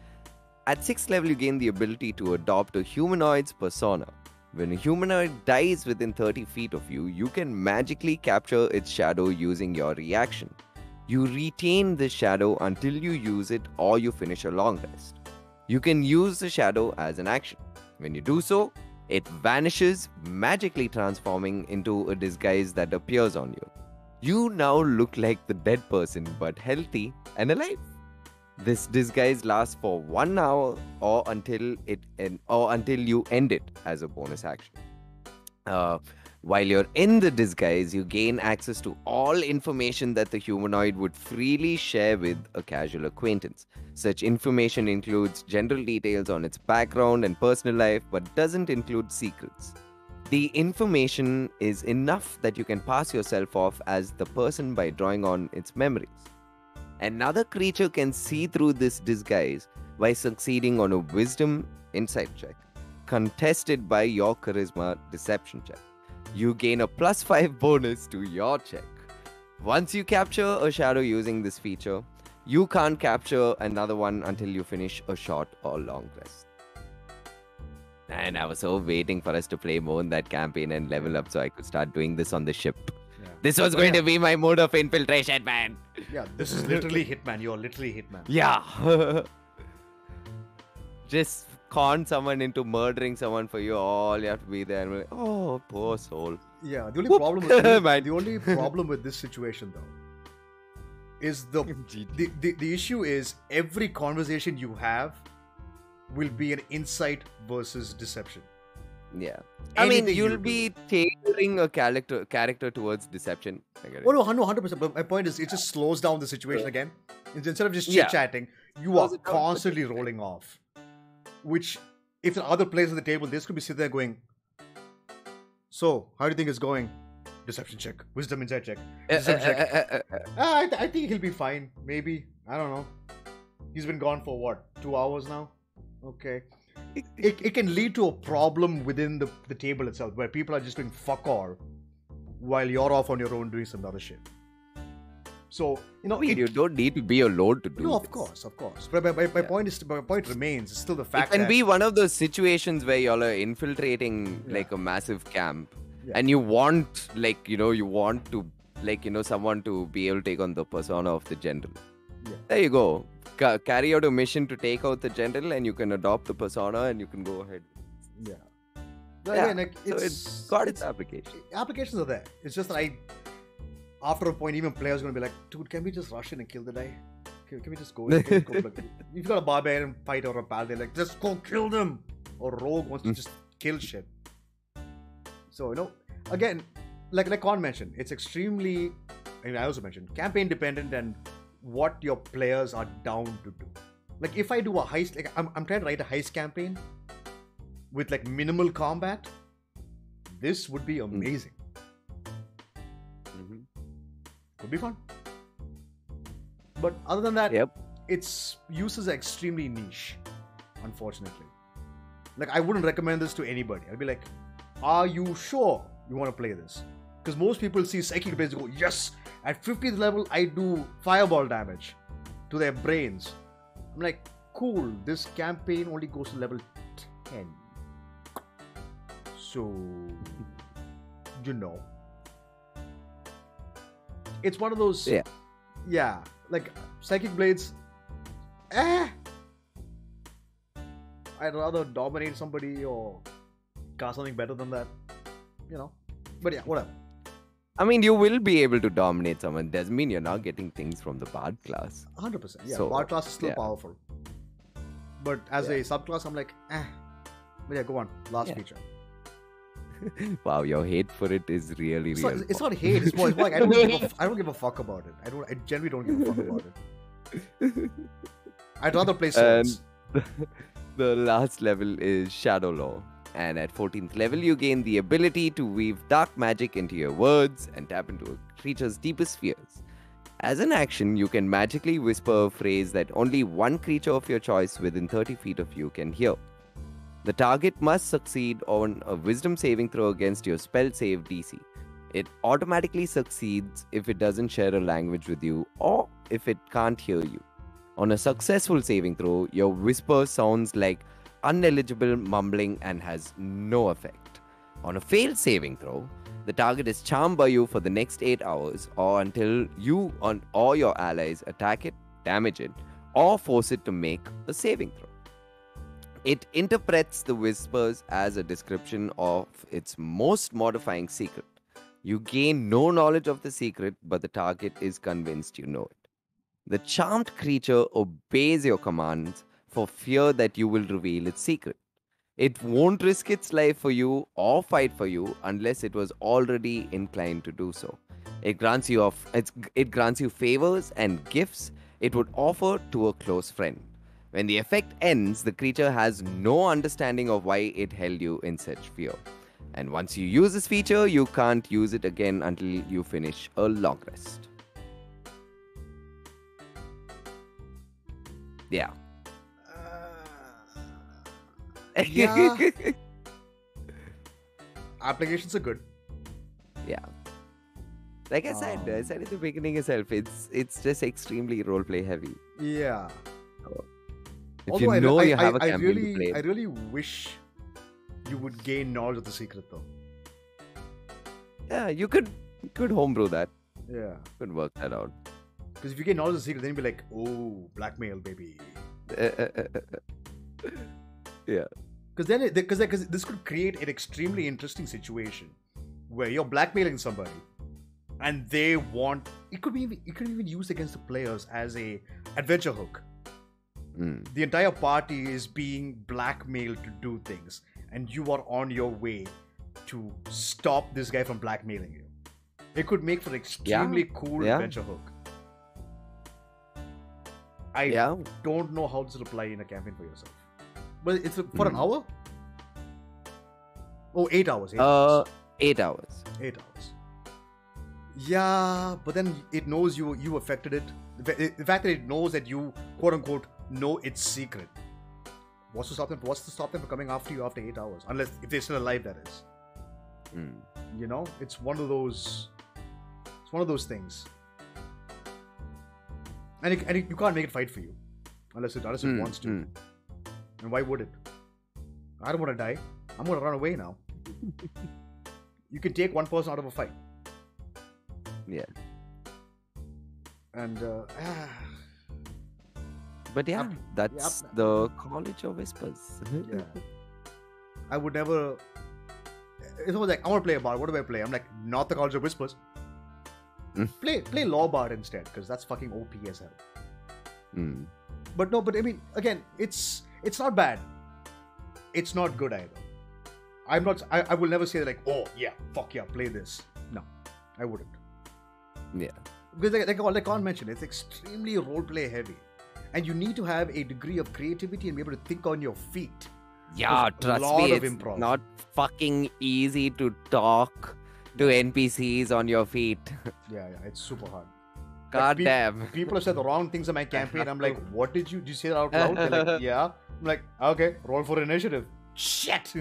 At 6th level, you gain the ability to adopt a humanoid's persona. When a humanoid dies within 30 feet of you, you can magically capture its shadow using your reaction. You retain this shadow until you use it or you finish a long rest. You can use the shadow as an action. When you do so, it vanishes, magically transforming into a disguise that appears on you. You now look like the dead person but healthy and alive. This disguise lasts for 1 hour or until you end it as a bonus action. While you're in the disguise, you gain access to all information that the humanoid would freely share with a casual acquaintance. Such information includes general details on its background and personal life, but doesn't include secrets. The information is enough that you can pass yourself off as the person by drawing on its memories. Another creature can see through this disguise by succeeding on a wisdom insight check, contested by your charisma deception check. You gain a +5 bonus to your check. Once you capture a shadow using this feature, you can't capture another one until you finish a short or long rest. And I was so waiting for us to play more in that campaign and level up so I could start doing this on the ship. Yeah. This was going to be my mode of infiltration, man. Yeah, this is literally Hitman. You're literally Hitman. Yeah. Just con someone into murdering someone for you. All you have to be there and be like, oh, poor soul. Yeah, the only Whoop. problem with Man. the only problem with this situation though is the issue is every conversation you have will be an insight versus deception. Yeah. I mean, Anything you'll you be tailoring a character towards deception. I get it. Oh no, 100%. But my point is, it just slows down the situation again. Instead of just Yeah. chit chatting, you Slows are it down. constantly rolling off. Which, if the other players at the table, they could be sitting there going, "So, how do you think it's going? Deception check, wisdom insight check, deception check. I think he'll be fine. Maybe, I don't know. He's been gone for what, 2 hours now? Okay. It can lead to a problem within the table itself, where people are just doing fuck all while you're off on your own doing some other shit. So, I mean, you don't need to be alone to do no, of this. course. But my point remains. It's still the It fact can that be one of those situations where y'all are infiltrating like a massive camp, and you want someone to be able to take on the persona of the general. Yeah. There you go. Carry out a mission to take out the general, and you can adopt the persona, and you can go ahead. Yeah. Yeah. Again, like, So it's got its application. applications are there. It's just that after a point, even players are gonna be like, dude, can we just rush in and kill the guy? Can we just go? Like, if you've got a barbarian fight or a paladin, like, just go kill them. Or rogue wants to just kill shit. So again, like Con mentioned, it's extremely. I mean, I also mentioned campaign dependent and what your players are down to do. Like, if I do a heist, like I'm trying to write a heist campaign with like minimal combat, this would be amazing. Could be fun. But other than that, its uses are extremely niche, unfortunately. Like, I wouldn't recommend this to anybody. I'd be like, are you sure you want to play this? Because most people see psychic blades and go, yes, at 50th level, I do fireball damage to their brains. I'm like, cool, this campaign only goes to level 10. So, it's one of those. Yeah. Like, psychic blades. I'd rather dominate somebody or cast something better than that. But yeah, whatever. I mean, you will be able to dominate someone. Doesn't mean you're not getting things from the Bard class. 100%. Yeah, So, Bard class is still powerful. But as a subclass, I'm like, But yeah, go on. Last feature. Wow, your hate for it is really It's real. not, it's not hate. It's more like I don't give a fuck about it. I generally don't give a fuck about it. I'd rather play swords. The last level is Shadow Law. And at 14th level, you gain the ability to weave dark magic into your words and tap into a creature's deepest fears. As an action, you can magically whisper a phrase that only one creature of your choice within 30 feet of you can hear. The target must succeed on a wisdom saving throw against your spell save DC. It automatically succeeds if it doesn't share a language with you or if it can't hear you. On a successful saving throw, your whisper sounds like unintelligible mumbling and has no effect. On a failed saving throw, the target is charmed by you for the next 8 hours or until you or your allies attack it, damage it, or force it to make a saving throw. It interprets the whispers as a description of its most mortifying secret. You gain no knowledge of the secret, but the target is convinced you know it. The charmed creature obeys your commands for fear that you will reveal its secret. It won't risk its life for you or fight for you unless it was already inclined to do so. It grants you favors and gifts it would offer to a close friend. When the effect ends, the creature has no understanding of why it held you in such fear. And once you use this feature, you can't use it again until you finish a long rest. Yeah. Yeah. Applications are good. Yeah. Like I said in the beginning itself, it's just extremely roleplay heavy. Yeah. If Although you know you have a campaign to play. I really wish you would gain knowledge of the secret though. Yeah, you could homebrew that. Yeah. Could work that out. Because if you gain knowledge of the secret, then you'd be like, oh, blackmail, baby. Yeah. Because this could create an extremely interesting situation where you're blackmailing somebody, and they want it could be even used against the players as a adventure hook. The entire party is being blackmailed to do things, and you are on your way to stop this guy from blackmailing you. It could make for an extremely cool adventure hook. I don't know how this will apply in a campaign for yourself. But it's for an hour? Oh, 8 hours. 8 hours. 8 hours. 8 hours. Yeah, but then it knows you affected it. The fact that it knows that you, quote unquote, know its secret. What's to stop them from coming after you after 8 hours? Unless if they're still alive, that is. You know, it's one of those things. And you can't make it fight for you unless it wants to. And why would it? I don't want to die. I'm going to run away now. You can take one person out of a fight. Yeah. And but yeah, that's the College of Whispers. Yeah. I would never. It's almost like I want to play a bard. What do I play? I'm like, not the College of Whispers. Play Law Bard instead, because that's fucking OP as hell. But I mean, again, it's not bad. It's not good either. I will never say like, oh yeah, fuck yeah, play this. No, I wouldn't. Yeah. Because like Khan mentioned, it's extremely roleplay heavy. And you need to have a degree of creativity and be able to think on your feet. Yeah, trust me, it's not fucking easy to talk to NPCs on your feet. Yeah, it's super hard. God damn. People have said the wrong things in my campaign. I'm like, what did you say that out loud? They're like, yeah. I'm like, okay, roll for initiative. Shit!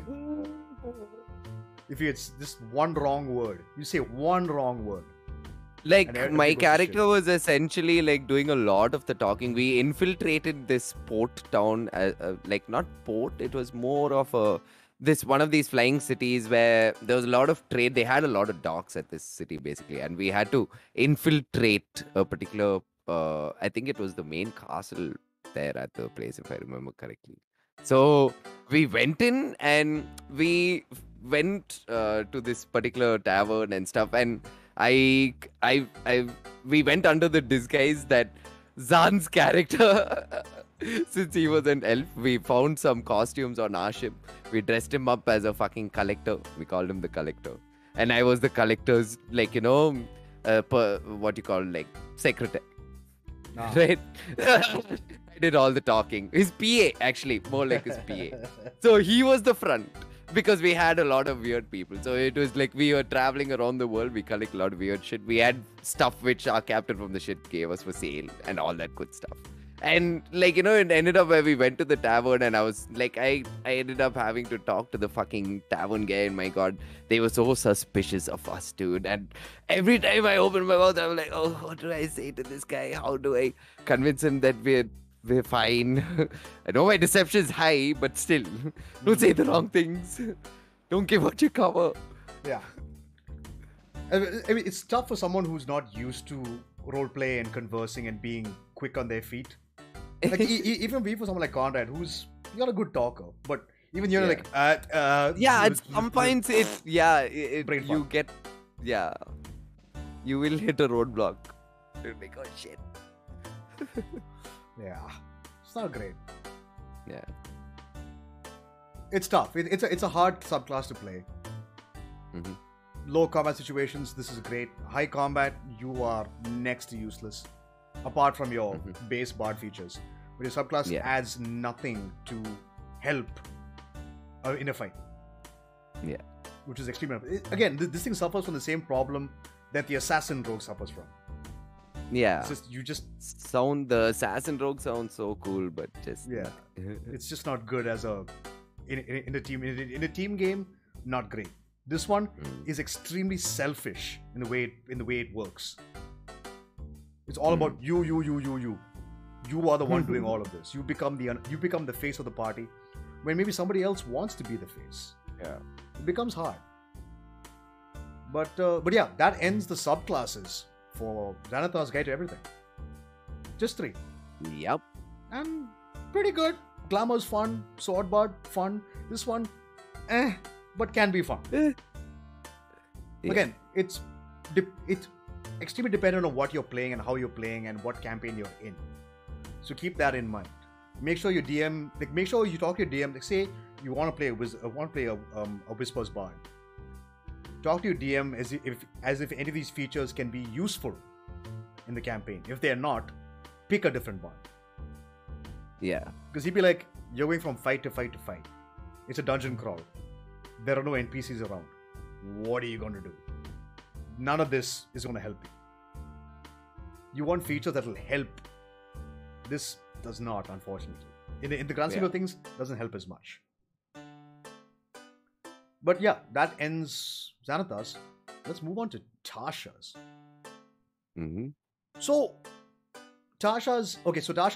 If it's just one wrong word, you say one wrong word. Like, my character was essentially like doing a lot of the talking. We infiltrated this port town, like not port, it was more of one of these flying cities where there was a lot of trade. They had a lot of docks at this city basically, and we had to infiltrate a particular, I think it was the main castle there at the place, if I remember correctly. So we went in and we went to this particular tavern and stuff, and we went under the disguise that Zan's character, since he was an elf, we found some costumes on our ship. We dressed him up as a fucking collector. We called him the collector. And I was the collector's, like, what you call, like, secretary. Right? I did all the talking. His PA, actually, more like his PA. So he was the front. Because we had a lot of weird people. So it was like we were traveling around the world. We collect a lot of weird shit. We had stuff which our captain from the ship gave us for sale and all that good stuff. And like, it ended up where we went to the tavern and I was like, I ended up having to talk to the fucking tavern guy. And my God, they were so suspicious of us, dude. And every time I opened my mouth, I was like, oh, what do I say to this guy? How do I convince him that we're fine? I know my deception is high, but still, don't say the wrong things. Don't give out your cover. Yeah. I mean, it's tough for someone who's not used to roleplay and conversing and being quick on their feet. Like, even for someone like Conrad, who's not a good talker, but even you're like, at some points, you will hit a roadblock. You'll be like, oh shit. Yeah, it's not great. Yeah. It's tough. It's a hard subclass to play. Mhm. Low combat situations, this is great. High combat, you are next to useless. Apart from your base bard features. But your subclass adds nothing to help in a fight. Yeah. Which is extremely... Again, this thing suffers from the same problem that the assassin rogue suffers from. Yeah. It's just, you just... The assassin rogue sounds so cool, but just... Yeah. It's just not good as a... In a team game, not great. This one is extremely selfish in the way it works. It's all about you. You are the one doing all of this. You become the face of the party, when maybe somebody else wants to be the face. Yeah. It becomes hard. But yeah, that ends the subclasses for Xanathar's Guide to Everything. Just 3. Yep. And pretty good. Glamour's fun. Sword Bard, fun. This one, but can be fun. Again, it's extremely dependent on what you're playing and how you're playing and what campaign you're in. So keep that in mind. Make sure your DM, make sure you talk to your DM. Say you want to play a Whisper's Bard. Talk to your DM as if any of these features can be useful in the campaign. If they're not, pick a different bard. Yeah. Because he'd be like, you're going from fight to fight to fight. It's a dungeon crawl. There are no NPCs around. What are you going to do? None of this is going to help you. You want features that will help. This does not, unfortunately. In the grand scheme of things, doesn't help as much. But yeah, that ends Xanathar's. Let's move on to Tasha's. So, Tasha's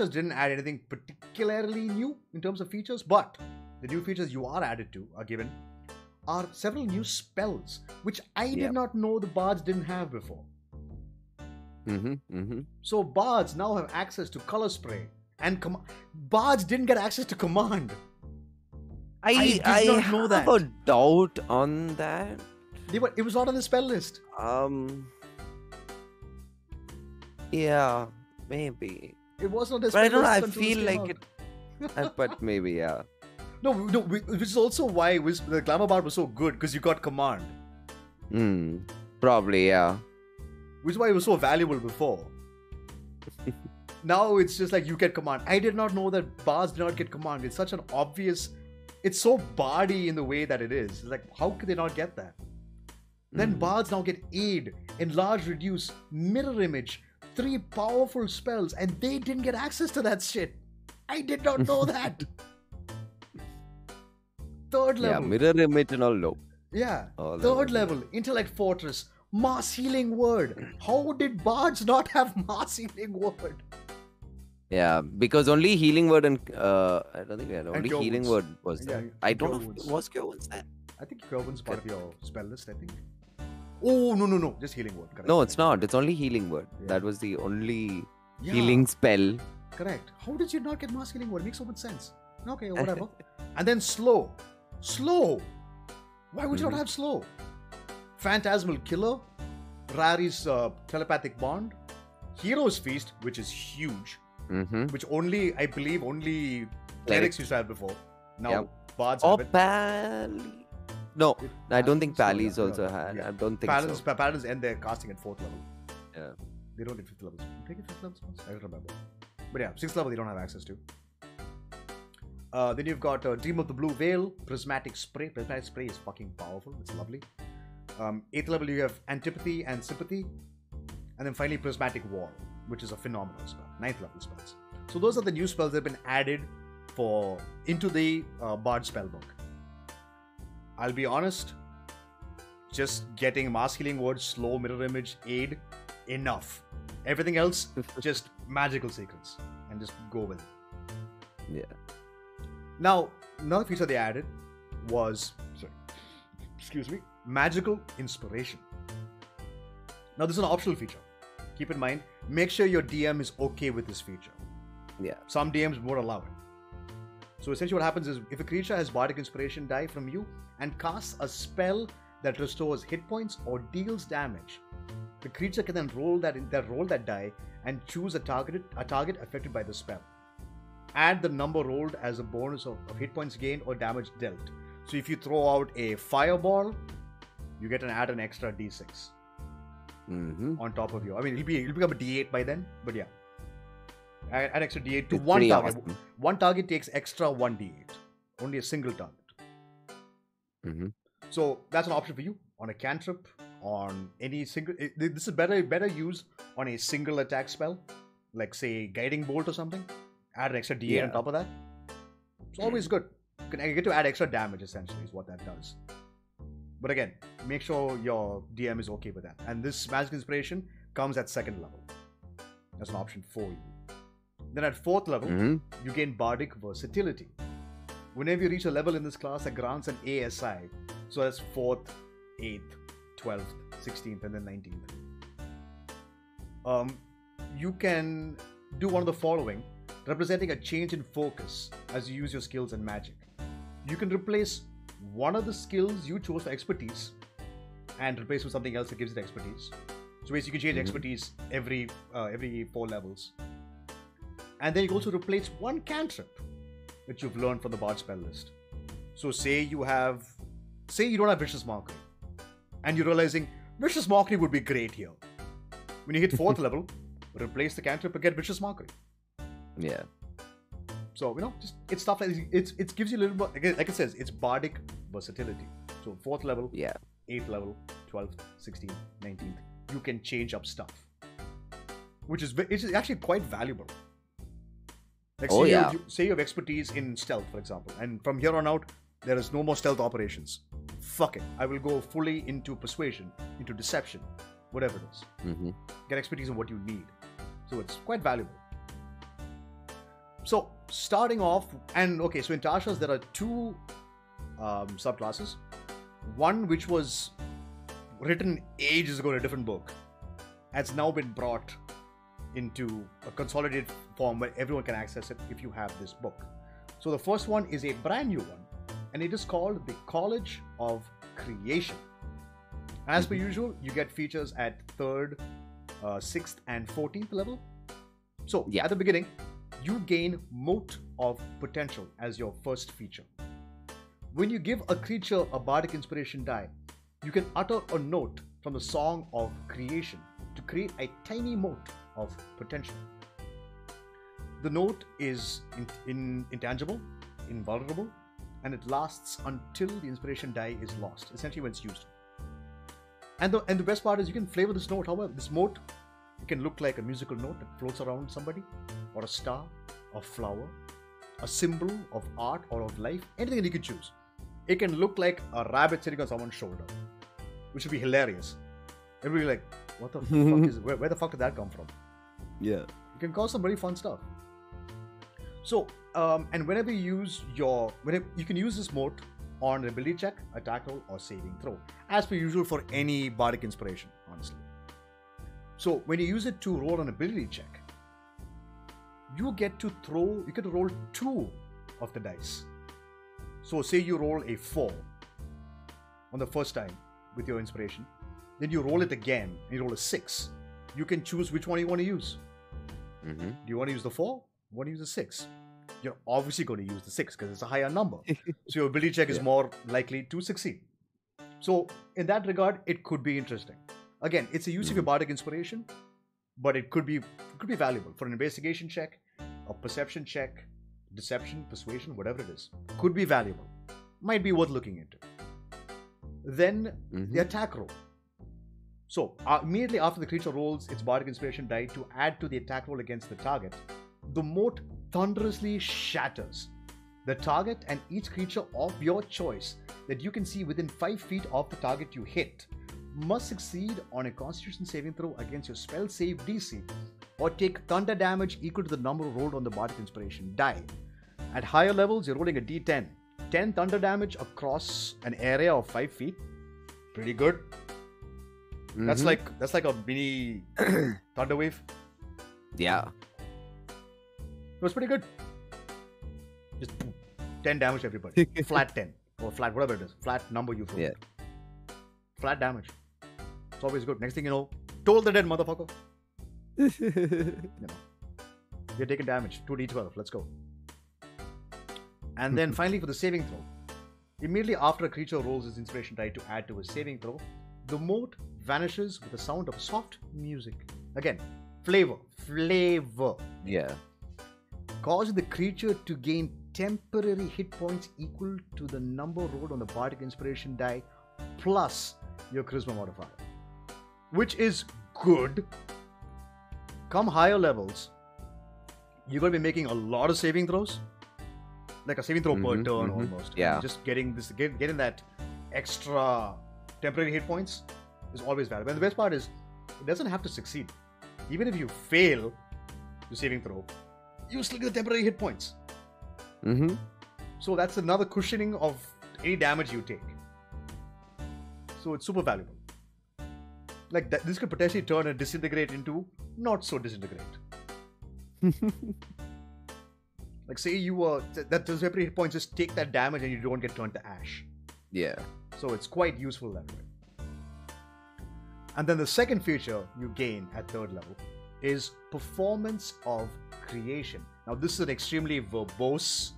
didn't add anything particularly new in terms of features, but the new features you are given are several new spells, which I did not know the bards didn't have before. So bards now have access to color spray and bards didn't get access to command. I did not know that. I have a doubt on that. It was not on the spell list. Yeah, maybe. It was not a spell list. But I feel like it. But maybe, yeah. No, which is also why the Glamour Bard was so good, because you got command. Probably, yeah. Which is why it was so valuable before. Now it's just like you get command. I did not know that bards did not get command. It's such an obvious... It's so bardy in the way that it is. It's like, how could they not get that? Then bards now get aid, enlarge, reduce, mirror image, 3 powerful spells, and they didn't get access to that shit. I did not know that. 3rd level. Yeah, mirror image and all low. Yeah. 3rd level, Intellect Fortress, Mass Healing Word. How did bards not have Mass Healing Word? Yeah, because only Healing Word and I don't think we had only Healing Wounds. Word was there. Yeah, I don't know if was Cure Wounds there. I think Cure Wounds part of your spell list, I think. Oh, no. Just Healing Word. Correct. No, it's not. It's only Healing Word. Yeah. That was the only healing spell. Correct. How did you not get Mass Healing Word? It makes so much sense. Okay, whatever. And then Slow. Slow! Why would you not have Slow? Phantasmal Killer. Rari's Telepathic Bond. Hero's Feast, which is huge. Which I believe only clerics used to have before. Now, bards have it. Pally. No, I don't think Pally's also had. I don't think so. Paladins end their casting at 4th level. Yeah. They don't get 5th levels. They get 5th levels? I don't remember. But yeah, 6th level they don't have access to. Then you've got Dream of the Blue Veil, Prismatic Spray. Prismatic Spray is fucking powerful. It's lovely. 8th level you have Antipathy and Sympathy. And then finally Prismatic Wall, which is a phenomenal spell. 9th level spells. So those are the new spells that have been added into the Bard spellbook. I'll be honest, just getting Mass Healing Word, Slow, Mirror Image, Aid, enough. Everything else, just magical secrets. And just go with it. Yeah. Now, another feature they added was, Magical Inspiration. Now, this is an optional feature. Keep in mind, make sure your DM is okay with this feature. Yeah. Some DMs won't allow it. So essentially what happens is, if a creature has Bardic Inspiration die from you and casts a spell that restores hit points or deals damage, the creature can then roll that die and choose a target affected by the spell. add the number rolled as a bonus of hit points gained or damage dealt. So if you throw out a fireball, you get add an extra d6 on top of you. I mean, it'll become a d8 by then, but yeah. Add extra d8 to It's one pretty target. awesome. One target takes extra 1d8. Only a single target. So that's an option for you on a cantrip, on any single. This is better used on a single attack spell, like say Guiding Bolt or something. Add an extra d8 on top of that. It's always good. You get to add extra damage essentially is what that does. But again, make sure your DM is okay with that. And this magic inspiration comes at 2nd level. That's an option for you. Then at 4th level, you gain bardic versatility. Whenever you reach a level in this class that grants an ASI, so that's 4th, 8th, 12th, 16th, and then 19th. You can do one of the following, representing a change in focus as you use your skills and magic. You can replace one of the skills you chose for expertise and replace with something else that gives it expertise. So basically, you can change expertise every 4 levels. And then you can also replace one cantrip that you've learned from the Bard spell list. So say you don't have Vicious Mockery, and you're realizing Vicious Mockery would be great here. When you hit 4th level, replace the cantrip and get Vicious Mockery. Yeah. So, it's stuff like it gives you a little more, like it says, it's bardic versatility. So 4th level, 8th level, 12th, 16th, 19th, you can change up stuff. Which is actually quite valuable. Like say you have expertise in stealth, for example, and from here on out, there is no more stealth operations. Fuck it. I will go fully into persuasion, into deception, whatever it is. Get expertise in what you need. So it's quite valuable. So starting off, and okay, so in Tasha's there are 2 subclasses. One which was written ages ago in a different book has now been brought into a consolidated form where everyone can access it if you have this book. So the first one is a brand new one, and it is called the College of Creation. As per usual, you get features at 3rd, 6th, and 14th level. So at the beginning, you gain Mote of Potential as your first feature. When you give a creature a bardic inspiration die, you can utter a note from the Song of Creation to create a tiny mote of potential. The note is intangible, invulnerable, and it lasts until the inspiration die is lost, essentially when it's used. And the best part is you can flavor this note. However, this mote, it can look like a musical note that floats around somebody, or a star, a flower, a symbol of art or of life, anything that you can choose. It can look like a rabbit sitting on someone's shoulder, which would be hilarious. Everybody like, what the fuck is where the fuck did that come from? Yeah. You can cause some very fun stuff. So, and whenever you can use this mote on an ability check, attack roll, or saving throw, as per usual for any bardic inspiration, honestly. So when you use it to roll an ability check, you get to roll 2 of the dice. So say you roll a 4 on the first time with your inspiration, then you roll it again and you roll a 6. You can choose which one you want to use. Do you want to use the 4? You want to use the 6? You're obviously going to use the 6 because it's a higher number. So your ability check is more likely to succeed. So in that regard, it could be interesting. Again, it's a use of your bardic inspiration, but it could be valuable for an investigation check, a perception check, deception, persuasion, whatever it is. Could be valuable. Might be worth looking into. Then the attack roll. So immediately after the creature rolls its bardic inspiration die to add to the attack roll against the target, the mote thunderously shatters. The target and each creature of your choice that you can see within 5 feet of the target you hit must succeed on a Constitution saving throw against your spell save DC or take thunder damage equal to the number rolled on the bardic inspiration die. At higher levels, you're rolling a d10. 10 thunder damage across an area of 5 feet. Pretty good. That's like a mini thunder wave. Yeah. It was pretty good. Just 10 damage to everybody. Flat 10. Or flat, whatever it is. Flat number you roll. Yeah. Flat damage. It's always good. Next thing you know, toll the dead motherfucker. You're taking damage. 2d12. Let's go. And then finally for the saving throw. Immediately after a creature rolls its inspiration die to add to a saving throw, the mode vanishes with the sound of soft music. Again, flavor. Yeah. Causing the creature to gain temporary hit points equal to the number rolled on the bardic inspiration die plus your charisma modifier. Which is good. Come higher levels, you're going to be making a lot of saving throws. Like a saving throw per turn almost. Yeah. And just getting that extra temporary hit points is always valuable. And the best part is, it doesn't have to succeed. Even if you fail the saving throw, you still get the temporary hit points. So that's another cushioning of any damage you take. So it's super valuable. Like that, this could potentially turn a disintegrate into not so disintegrate. Like say you were that those temporary hit points just take that damage and you don't get turned to ash. Yeah. So it's quite useful that way. And then the second feature you gain at third level is Performance of Creation. Now this is an extremely verbose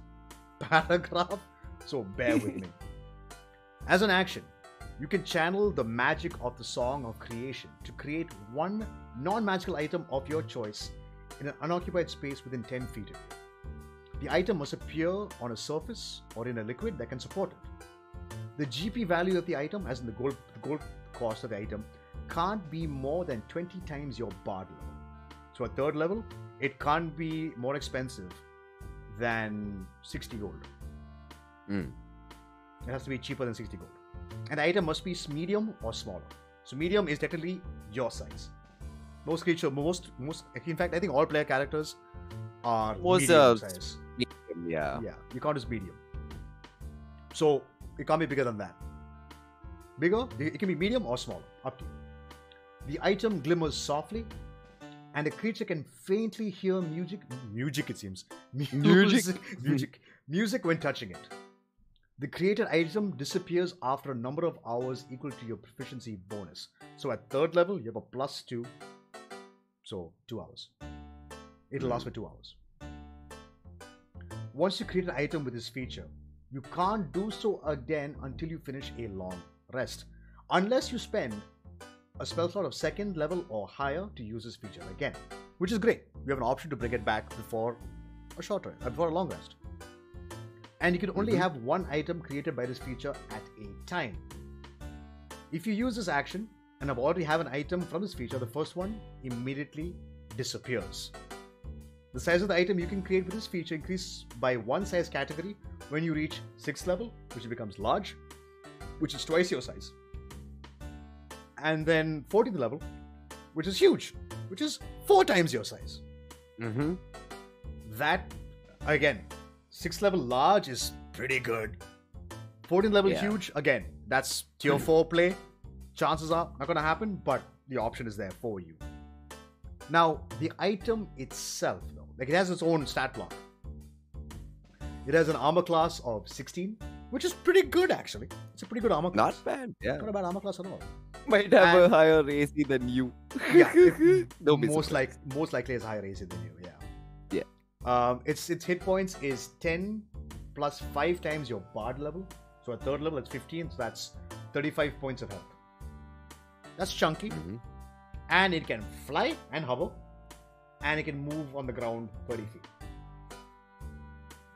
paragraph, so bear with me. As an action, you can channel the magic of the Song of Creation to create one non-magical item of your choice in an unoccupied space within 10 feet of you. The item must appear on a surface or in a liquid that can support it. The GP value of the item, as in the gold cost of the item, can't be more than 20 times your bard level. So at third level, it can't be more expensive than 60 gold. It has to be cheaper than 60 gold. And the item must be medium or smaller. So medium is technically your size. Most in fact, I think all player characters are medium size. Medium, yeah. Yeah, you count as medium. So it can't be bigger than that. Bigger, it can be medium or smaller, up to you. The item glimmers softly, and the creature can faintly hear music it seems. Music when touching it. The created item disappears after a number of hours equal to your proficiency bonus. So at third level, you have a +2. So 2 hours. It'll last for 2 hours. Once you create an item with this feature, you can't do so again until you finish a long rest. Unless you spend a spell slot of second level or higher to use this feature again. Which is great. You have an option to bring it back before a short rest, before a long rest. And you can only have one item created by this feature at a time. If you use this action and have already have an item from this feature, the first one immediately disappears. The size of the item you can create with this feature increases by one size category when you reach 6th level, which becomes large, which is twice your size. And then 14th level, which is huge, which is 4 times your size. That, again, 6th level large is pretty good. 14th level huge, again, that's tier 4 play. Chances are not going to happen, but the option is there for you. Now, the item itself, though, like it has its own stat block. It has an armor class of 16, which is pretty good actually. It's a pretty good armor class. Not bad, yeah. Not a bad armor class at all. Might have a higher AC than you. Yeah, most likely has higher AC than you. Yeah. Yeah. Its hit points is 10 plus 5 times your bard level. So at third level, it's 15. So that's 35 points of health. That's chunky. And it can fly and hover. And it can move on the ground 30 feet.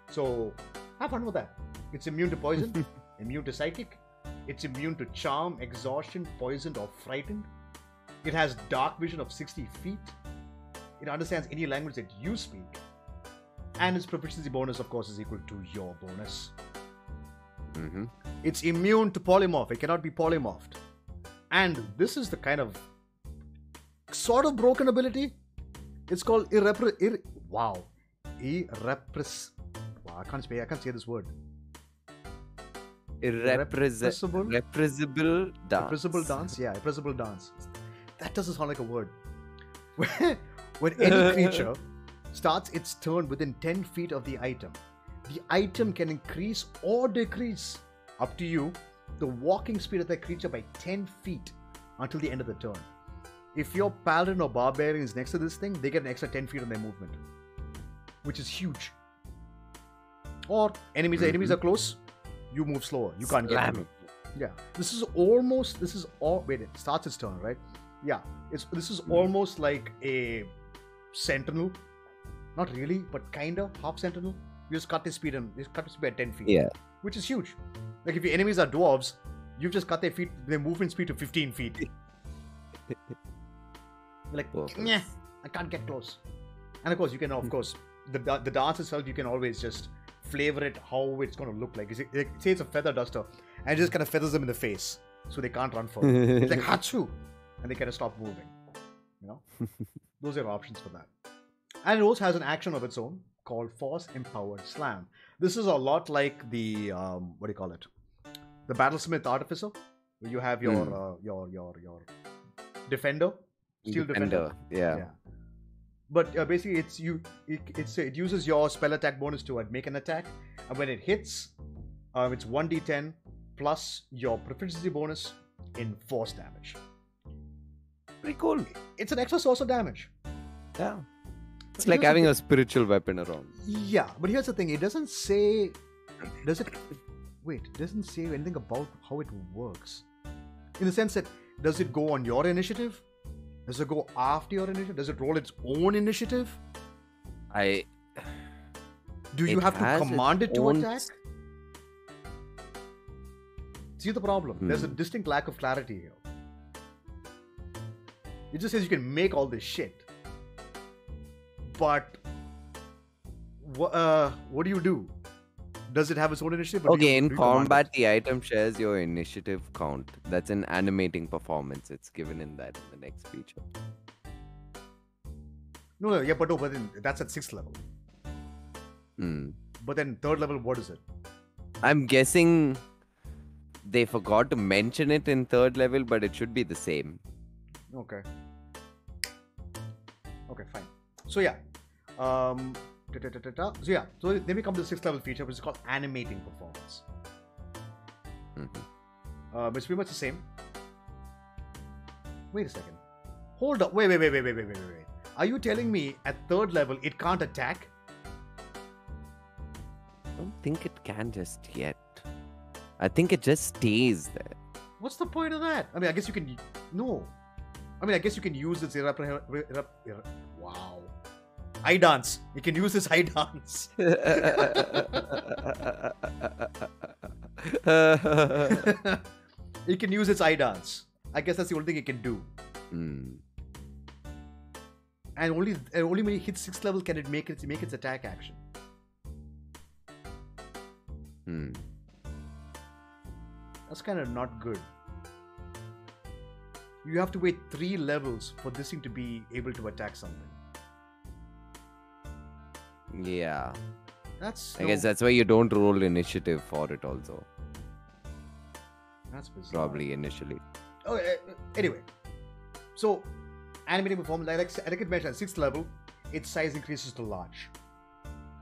So have fun with that. It's immune to poison, immune to psychic. It's immune to charm, exhaustion, poisoned, or frightened. It has dark vision of 60 feet. It understands any language that you speak. And its proficiency bonus, of course, is equal to your bonus. It's immune to polymorph. It cannot be polymorphed. And this is the kind of sort of broken ability. It's called Wow, I can't say this word. Irrepressible dance. Irrepressible dance? Yeah, irrepressible dance. That doesn't sound like a word. When any creature starts its turn within 10 feet of the item can increase or decrease, up to you, the walking speed of that creature by 10 feet until the end of the turn. If your paladin or barbarian is next to this thing, they get an extra 10 feet on their movement, which is huge. Or enemies are close, you move slower. You can't get Slam them. it. Yeah. This is all. Wait, it starts its turn, right? Yeah. This is almost like a sentinel. Not really, but kinda half sentinel. You just cut the speed at 10 feet. Yeah. Which is huge. Like if your enemies are dwarves, you've just cut their movement speed to 15 feet. You're like, "Nyeh, I can't get close." And of course, you can, the dance itself, you can always just flavor it how it's going to look like. Say it's a feather duster, and it just kind of feathers them in the face, so they can't run further. It's like Hachu, and they kind of stop moving. You know, those are options for that. And it also has an action of its own called Force Empowered Slam. This is a lot like the what do you call it? The Battlesmith Artificer, where you have your defender, steel defender. Yeah. But basically, it uses your spell attack bonus to make an attack, and when it hits, it's 1d10 plus your proficiency bonus in force damage. Pretty cool. It's an extra source of damage. Yeah. It's like having a spiritual weapon around. Yeah, but here's the thing. It doesn't say... Does it... Wait, it doesn't say anything about how it works. In the sense that, does it go on your initiative? Does it go after your initiative? Does it roll its own initiative? Do you have to command it to attack? See the problem. There's a distinct lack of clarity here. It just says you can make all this shit. But what do you do? Does it have its own initiative? Okay, in combat, the item shares your initiative count. That's an animating performance. It's given in the next feature. No, yeah, but then that's at 6th level. But then 3rd level, what is it? I'm guessing they forgot to mention it in 3rd level, but it should be the same. Okay. Okay, fine. So yeah. So then we come to the 6th level feature, which is called animating performance. It's pretty much the same. Wait a second. Hold up. Wait. Are you telling me at 3rd level it can't attack? I don't think it can just yet. I think it just stays there. What's the point of that? I mean, I guess you can... No. I mean, I guess you can use its wow. Eye dance. You can use this eye dance. It can use its eye dance. I guess that's the only thing it can do. And only when it hits 6th level can it make its attack action. That's kind of not good. You have to wait 3 levels for this thing to be able to attack something. Yeah. I guess that's why you don't roll initiative for it also. That's bizarre. Probably initially. Oh, anyway. So, animating performance, like I mentioned, at 6th level, its size increases to large.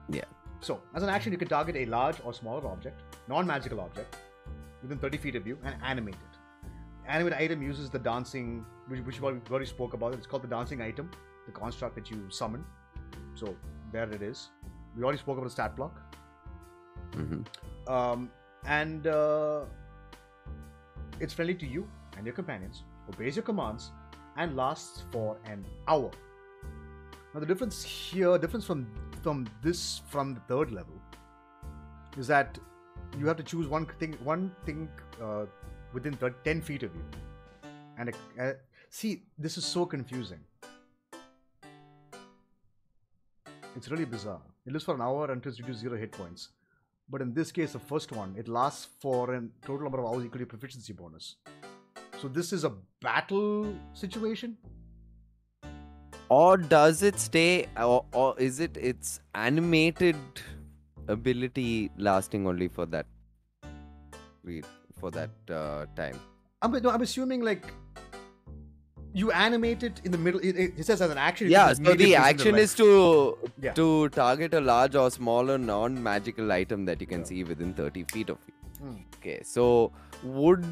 Yeah. So, as an action, you can target a large or smaller object, non-magical object, within 30 feet of you, and animate it. Animate item uses the dancing, which we already spoke about. It's called the dancing item, the construct that you summon. So, there it is. We already spoke about the stat block. And it's friendly to you and your companions, obeys your commands, and lasts for an hour. Now the difference from the 3rd level, is that you have to choose one thing within 10 feet of you. And see, this is so confusing. It's really bizarre. It lives for an hour until you do 0 hit points. But in this case, the first one, it lasts for a total number of hours equal to your proficiency bonus. So this is a battle situation? Or does it stay, or is it its animated ability lasting only for that time? I'm assuming like you animate it in the middle. It says as an action. Yeah, so the action is to target a large or smaller non-magical item that you can see within 30 feet of you. Okay, so would...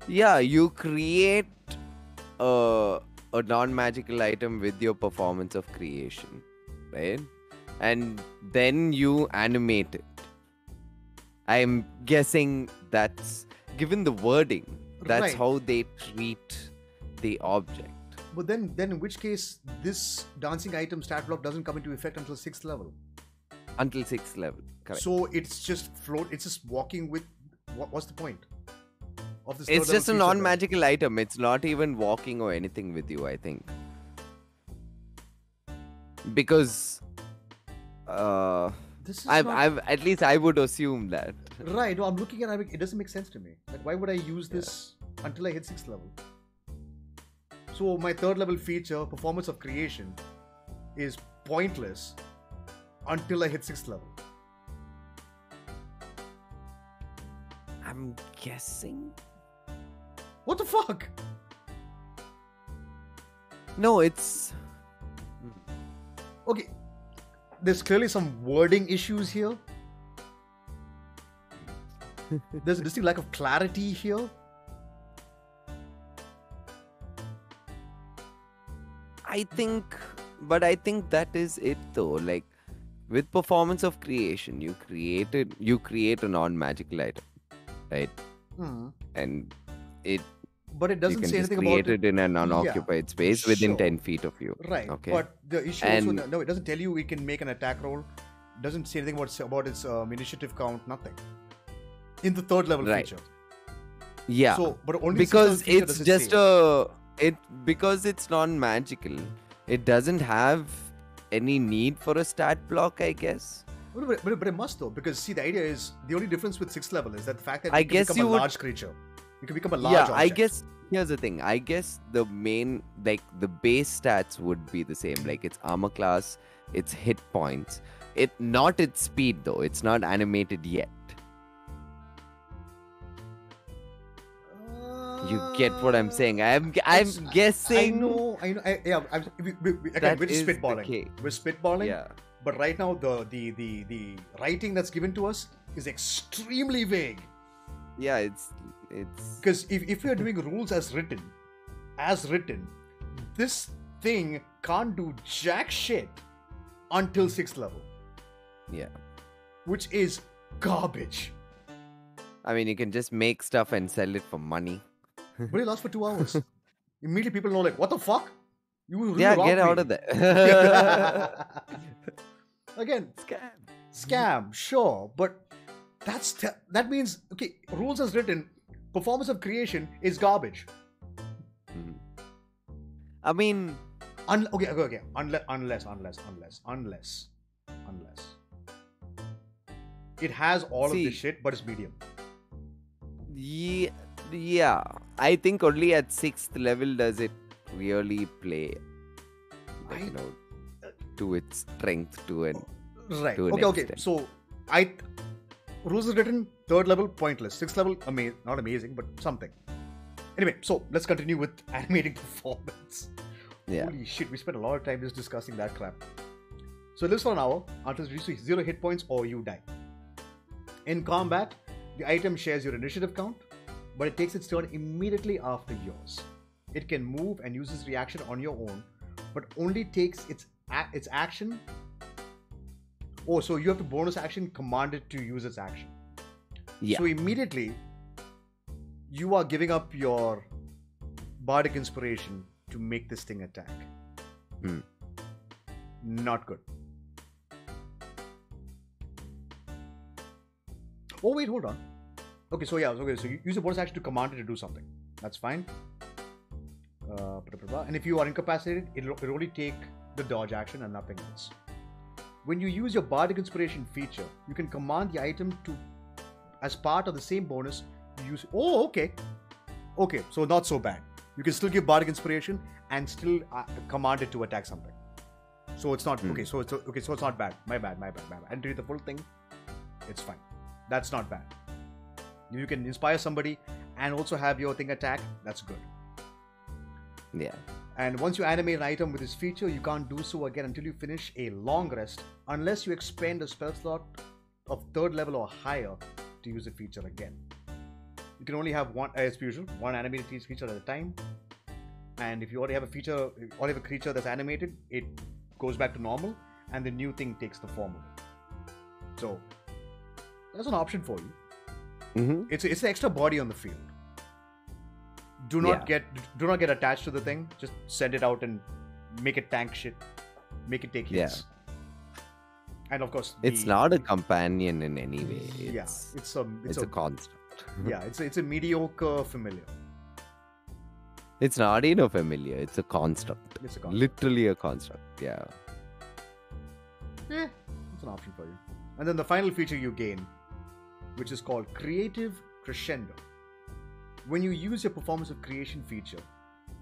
Yeah, you create a non-magical item with your performance of creation, right? and then you animate it. I'm guessing that's, given the wording, that's Right. how they treat the object. But then in which case, this dancing item stat block doesn't come into effect until 6th level. Until 6th level. Correct. So it's just it's just walking with. What's the point of this? It's just a feature then? non-magical item. It's not even walking or anything with you, I think. Because This is I've at least I would assume that. right. No, I'm looking at it. It doesn't make sense to me. Like, why would I use this until I hit 6th level? So my 3rd level feature, performance of creation, is pointless until I hit 6th level. I'm guessing. What the fuck? No, it's Okay, there's clearly some wording issues here. There's a distinct lack of clarity here. I think that is it though. Like with performance of creation, you create a non-magical item, right? Hmm. And it But it you doesn't can say just anything create about it in an unoccupied space within Sure. 10 feet of you. Right. Okay. But the issue And- also, no, it doesn't tell you it can make an attack roll. It doesn't say anything about its initiative count. Nothing. In the 3rd level Right. feature. Yeah. So, but only Because 6th level feature it's does it just say. because it's non-magical, it doesn't have any need for a stat block, I guess. But it must though, because see, the idea is the only difference with 6th level is that the fact that I you can guess become you a would- large creature. You can become a large Yeah, object. I guess here's the thing. I guess the main, like the base stats would be the same. Like its armor class, its hit points. Not its speed though. It's not animated yet. You get what I'm saying? I'm guessing. I know. Again, That we're just is the spitballing. case. We're spitballing. Yeah. But right now, the writing that's given to us is extremely vague. Yeah, it's Because if we are doing rules as written, this thing can't do jack shit until 6th level, yeah. which is garbage. I mean, you can just make stuff and sell it for money. But it lasts for 2 hours. Immediately, people know like, what the fuck? You really Yeah, robbed get out me. of there. Again, Scam. scam, sure, but that means okay. Rules as written, performance of creation is garbage. I mean, Okay. Unless it has all of See. this shit, but it's medium. yeah. I think only at 6th level does it really play, like, to its strength Right. to an Okay. extent. So, rules is written 3rd level pointless. 6th level not amazing, but something. Anyway, so let's continue with animating performance. Yeah. Holy shit, we spent a lot of time just discussing that crap. So it lives for an hour until it reaches 0 hit points or you die. In combat, the item shares your initiative count, but it takes its turn immediately after yours. It can move and use its reaction on your own, but only takes its action. Oh, so you have to bonus action command it to use its action. Yeah. So immediately, you are giving up your bardic inspiration to make this thing attack. Not good. Oh wait, hold on. Okay, so you use a bonus action to command it to do something. That's fine. And if you are incapacitated, it'll only take the dodge action and nothing else. When you use your bardic inspiration feature, you can command the item to, as part of the same bonus, use. Oh, okay. Okay, so not so bad. You can still give bardic inspiration and still command it to attack something. So it's not okay. So it's not bad. My bad. I didn't read the full thing. It's fine. That's not bad. You can inspire somebody and also have your thing attack. That's good. Yeah. And once you animate an item with this feature, you can't do so again until you finish a long rest, unless you expend a spell slot of 3rd level or higher to use the feature again. You can only have one, as usual, one animated feature at a time. And if you already have a creature that's animated, it goes back to normal. and the new thing takes the form of it. So that's an option for you. It's an extra body on the field. Do not get attached to the thing. Just send it out and make it tank shit. Make it take hits. And of course, it's not a companion in any way. It's a construct. It's a mediocre familiar. It's not even a familiar. It's a construct. Literally a construct. Yeah. It's an option for you. And then the final feature you gain, which is called Creative Crescendo. When you use your Performance of Creation feature,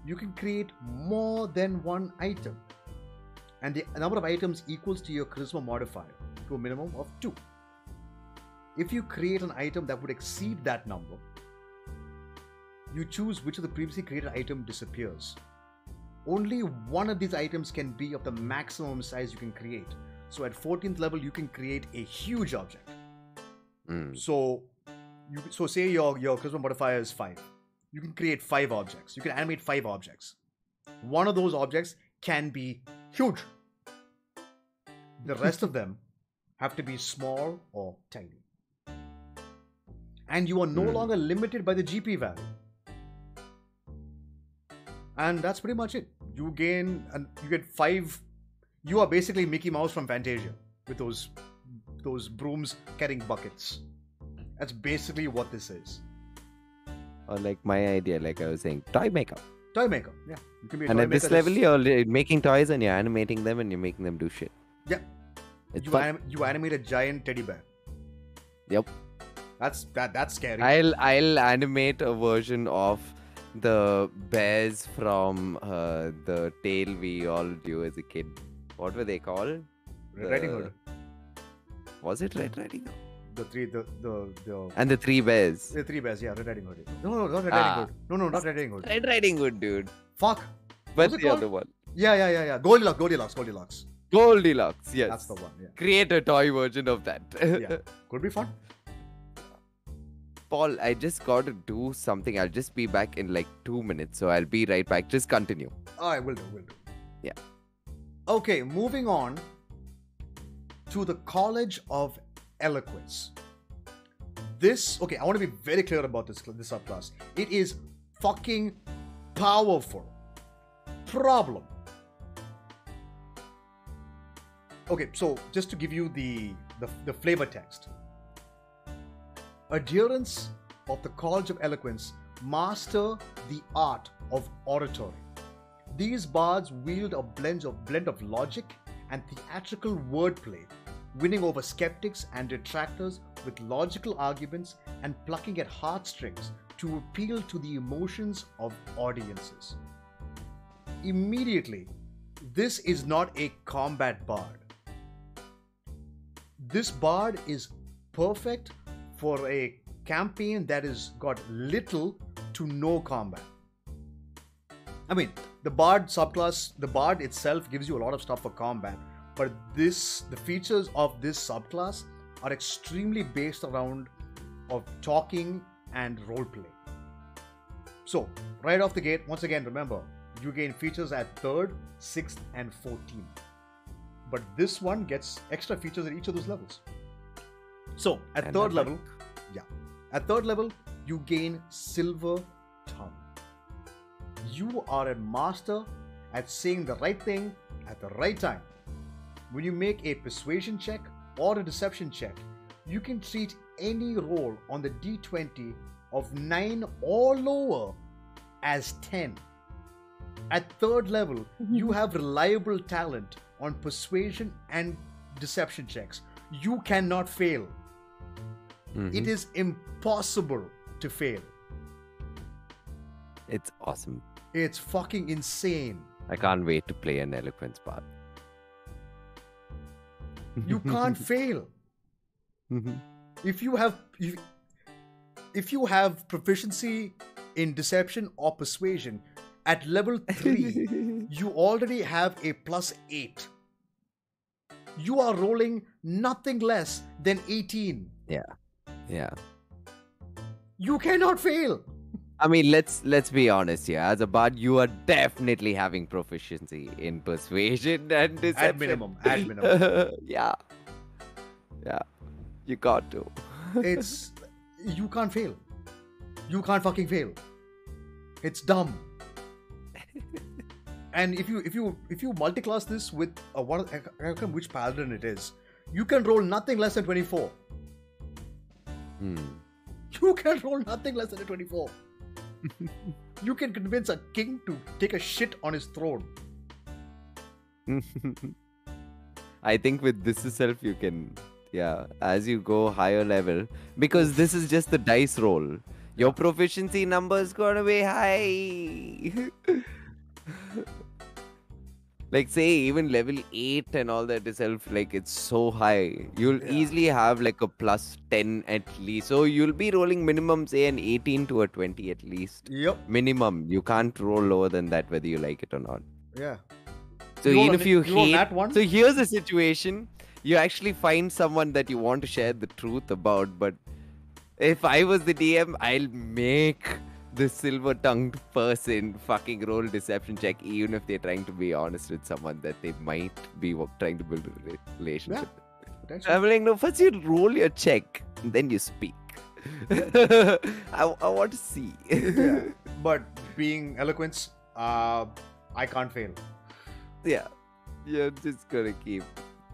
you can create more than one item. And the number of items equals to your Charisma modifier to a minimum of 2. If you create an item that would exceed that number, you choose which of the previously created item disappears. Only one of these items can be of the maximum size you can create. So at 14th level, you can create a huge object. So say your Charisma modifier is 5. You can create 5 objects. You can animate 5 objects. One of those objects can be huge. The rest of them have to be small or tiny. And you are no longer limited by the GP value. And that's pretty much it. You get 5. You are basically Mickey Mouse from Fantasia with those brooms carrying buckets. That's basically what this is. Or like my idea, like I was saying, toy maker. Toy maker, yeah. You can be a and toy at this maker level, you're making toys and you're animating them and you're making them do shit. Yeah. You animate a giant teddy bear. Yep. That's scary. I'll animate a version of the bears from the tale we all knew as a kid. What were they called? Red Riding Hood. Was it Red Riding Hood? And the 3 bears. The 3 bears, yeah, Red Riding Hood. No, not Red Riding Hood. No, not Red Riding Hood. Red Riding Hood, dude. Fuck. But the other one. Yeah. Goldilocks. Goldilocks, yes. That's the one, yeah. Create a toy version of that. Yeah. Could be fun. Paul, I just got to do something. I'll just be back in like 2 minutes. So I'll be right back. Just continue. Alright, will do. Yeah. Okay, moving on to the College of Eloquence. I want to be very clear about this subclass. It is fucking powerful. Problem. Okay, so just to give you the flavor text. Adherents of the College of Eloquence master the art of oratory. These bards wield a blend of logic and theatrical wordplay, winning over skeptics and detractors with logical arguments and plucking at heartstrings to appeal to the emotions of audiences. Immediately, this is not a combat bard. This bard is perfect for a campaign that has got little to no combat. I mean, the bard subclass, the bard itself gives you a lot of stuff for combat, but the features of this subclass are extremely based around of talking and roleplay. So, right off the gate, once again, remember, you gain features at 3rd, 6th, and 14th. But this one gets extra features at each of those levels. So, at 3rd level, you gain Silver Tongue. You are a master at saying the right thing at the right time. When you make a persuasion check or a deception check, you can treat any roll on the d20 of 9 or lower as 10. At 3rd level, you have reliable talent on persuasion and deception checks. You cannot fail. It is impossible to fail. It's awesome. It's fucking insane. I can't wait to play an eloquence bard. You can't fail. If you have proficiency in deception or persuasion at level 3, you already have a +8. You are rolling nothing less than 18. Yeah. You cannot fail. I mean, let's be honest here. As a bard, you are definitely having proficiency in persuasion and deception. At minimum. At minimum. Yeah, yeah, you got to. It's you can't fail. You can't fucking fail. It's dumb. And if you multiclass this with one, I can't remember which paladin it is, you can roll nothing less than 24. You can roll nothing less than a 24. You can convince a king to take a shit on his throne. I think with this itself you can, yeah, as you go higher level, because this is just the dice roll. Your proficiency number is gonna be high. Like say even level 8 and all that itself, like it's so high. You'll easily have like a plus 10 at least. So you'll be rolling minimum say an 18 to a 20 at least. Yep. Minimum. You can't roll lower than that whether you like it or not. Yeah. So even if you roll hate, that one? so here's the situation. You actually find someone that you want to share the truth about, but if I was the DM, I'll make the silver-tongued person fucking roll deception check, even if they're trying to be honest with someone that they might be trying to build a relationship. Yeah. I'm like, no, first you roll your check, and then you speak. I want to see. Yeah. But being eloquence, I can't fail. Yeah. You're just gonna keep.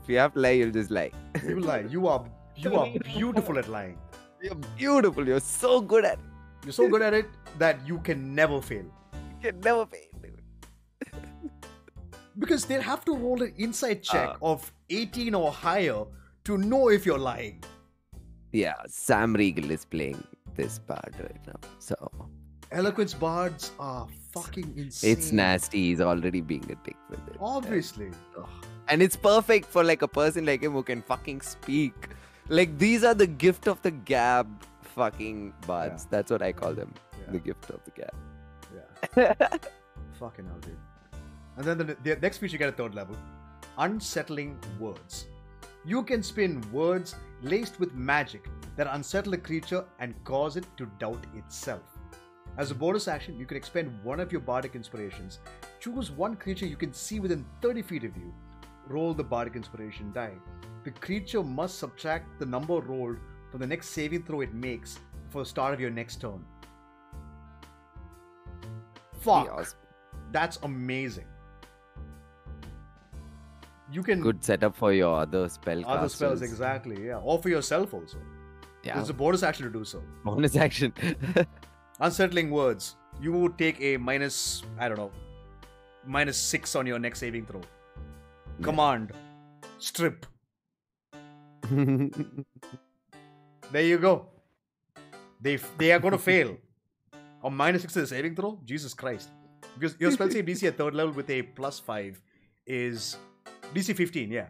If you have to lie, you'll just lie. You lie. You are beautiful at lying. You're beautiful. You're so good at it. You're so good at it that you can never fail. You can never fail, dude. Because they'll have to roll an insight check of 18 or higher to know if you're lying. Yeah, Sam Riegel is playing this part right now. So Eloquence bards are fucking insane. it's nasty. He's already being a dick with it. Obviously. And it's perfect for like a person like him who can fucking speak. Like these are the gift of the gab fucking bards. Yeah. That's what I call them. Yeah. The gift of the gab. Yeah. Fucking hell, dude. And then the next feature you get at 3rd level. Unsettling words. You can spin words laced with magic that unsettle a creature and cause it to doubt itself. As a bonus action, you can expend one of your bardic inspirations. Choose one creature you can see within 30 feet of you. Roll the bardic inspiration die. The creature must subtract the number rolled from the next saving throw it makes for the start of your next turn. Fuck. Awesome. That's amazing. You can Good setup for your other spell other spells, casters. exactly, yeah. Or for yourself also. Yeah. It's a bonus action to do so. Bonus action. Unsettling words. You would take a minus, I don't know, -6 on your next saving throw. Yeah. Command. Strip. There you go. They are going to fail. A -6 to the saving throw? Jesus Christ. Because your spell save DC at 3rd level with a +5 is DC 15, yeah.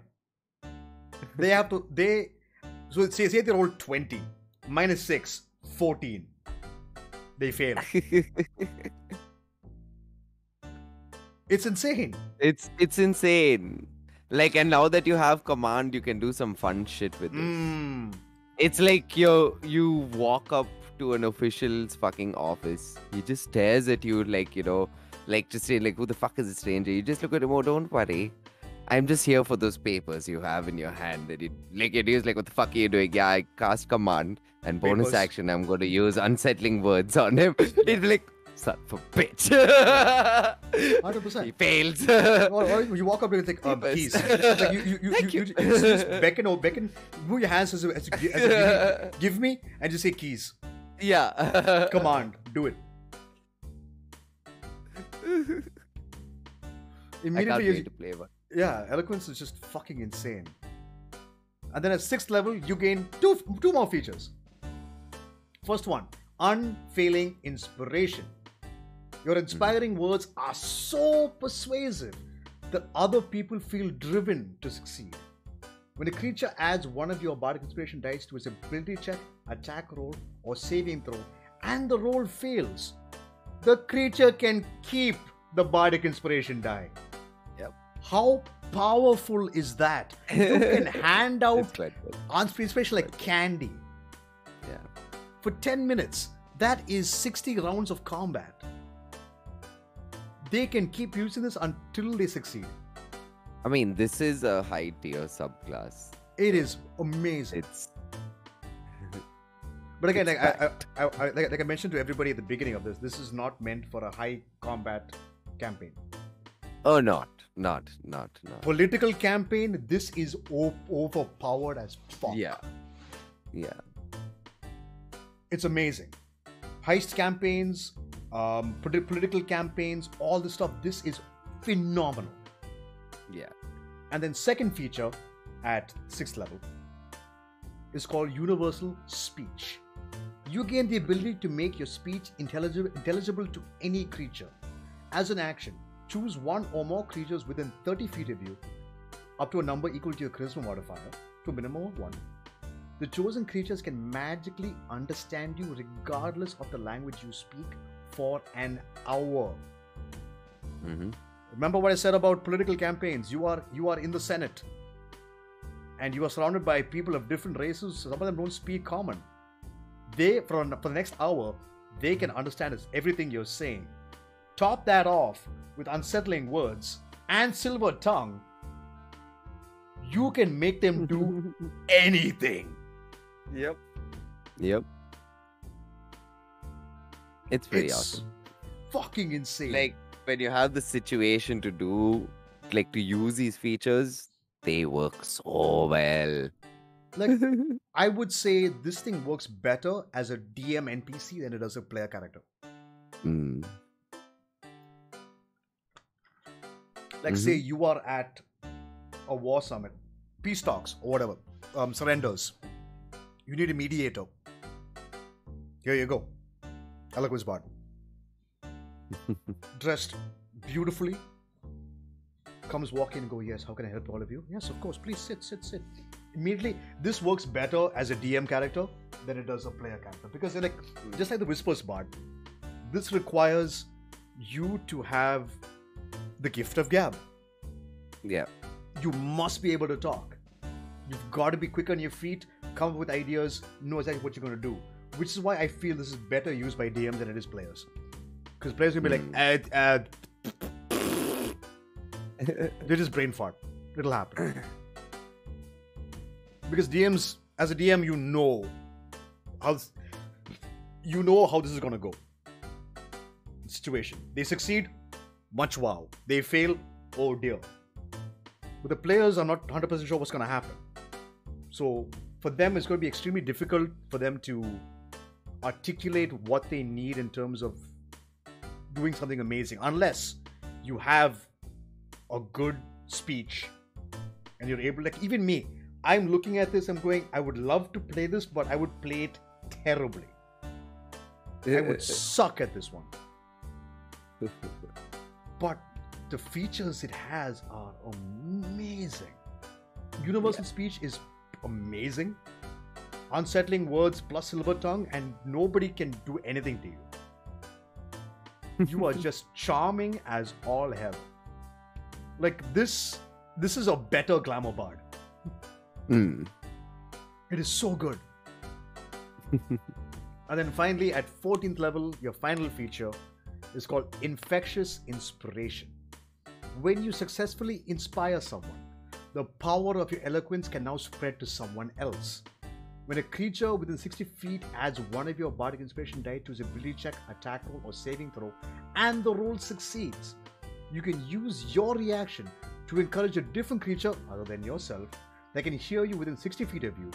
They have to, so say they roll 20, -6, 14. They fail. It's insane. It's insane. Like, and now that you have command, you can do some fun shit with this. It's like you walk up to an official's fucking office. He just stares at you like, you know, like to say like, who the fuck is this stranger? You just look at him, oh, don't worry. I'm just here for those papers you have in your hand. And he's like, what the fuck are you doing? Yeah, I cast command and bonus Papers. action. I'm going to use unsettling words on him. He's like, son of a bitch. 100%. He fails. Or you walk up and think, keys. Like you just beckon, move your hands as give me, and just say keys. Yeah. Command, do it. I can't Immediately, wait to play one. yeah, eloquence is just fucking insane. And then at 6th level, you gain two more features. First one, unfailing inspiration. Your inspiring words are so persuasive that other people feel driven to succeed. When a creature adds one of your bardic inspiration dice to its ability check, attack roll, or saving throw, and the roll fails, the creature can keep the bardic inspiration die. Yep. How powerful is that? You can hand It's out quite good. inspiration like candy. Yeah. For 10 minutes, That is 60 rounds of combat. They can keep using this until they succeed. I mean, this is a high tier subclass. It is amazing. It's But again, it's like I mentioned to everybody at the beginning of this is not meant for a high combat campaign. oh, not. Political campaign, this is overpowered as fuck. Yeah. It's amazing. Heist campaigns, political campaigns, all this stuff, this is phenomenal. Yeah. And then second feature at 6th level is called Universal Speech. You gain the ability to make your speech intelligible to any creature. As an action, choose one or more creatures within 30 feet of you, up to a number equal to your charisma modifier, to a minimum of 1. The chosen creatures can magically understand you regardless of the language you speak for an hour. Remember what I said about political campaigns? You are in the Senate, and you are surrounded by people of different races. Some of them don't speak common. They, for the next hour, they can understand everything you're saying. Top that off with unsettling words and silver tongue. You can make them do anything. Yep. It's pretty awesome. Fucking insane. Like, when you have the situation to use these features, they work so well. Like, I would say this thing works better as a DM NPC than it does a player character. Like, say you are at a war summit, peace talks or whatever, surrenders. You need a mediator. Here you go. Eloquence Bard. Dressed beautifully. Comes walk in and go, yes, how can I help all of you? Yes, of course, please sit. Immediately, this works better as a DM character than it does a player character. Because they're like, just like the Whispers Bard, this requires you to have the gift of gab. Yeah. You must be able to talk. You've got to be quick on your feet, come up with ideas, know exactly what you're going to do. Which is why I feel this is better used by DMs than it is players. Because players will be like, they just brain fart. It'll happen. Because DMs, as a DM, you know how this is going to go. Situation. They succeed, much wow. They fail, oh dear. But the players are not 100% sure what's going to happen. So for them, it's going to be extremely difficult for them to articulate what they need in terms of doing something amazing. Unless you have a good speech and you're able, like even me, I'm looking at this, I'm going, I would love to play this, but I would play it terribly. I would suck at this one. But the features it has are amazing. Universal speech is amazing. Unsettling words plus silver tongue, and nobody can do anything to you. You are just charming as all hell. Like this is a better glamour bard. It is so good. And then finally, at 14th level, your final feature is called Infectious Inspiration. When you successfully inspire someone, the power of your eloquence can now spread to someone else. When a creature within 60 feet adds one of your bardic inspiration die to his ability check, attack roll, or saving throw, and the roll succeeds, you can use your reaction to encourage a different creature other than yourself that can hear you within 60 feet of you,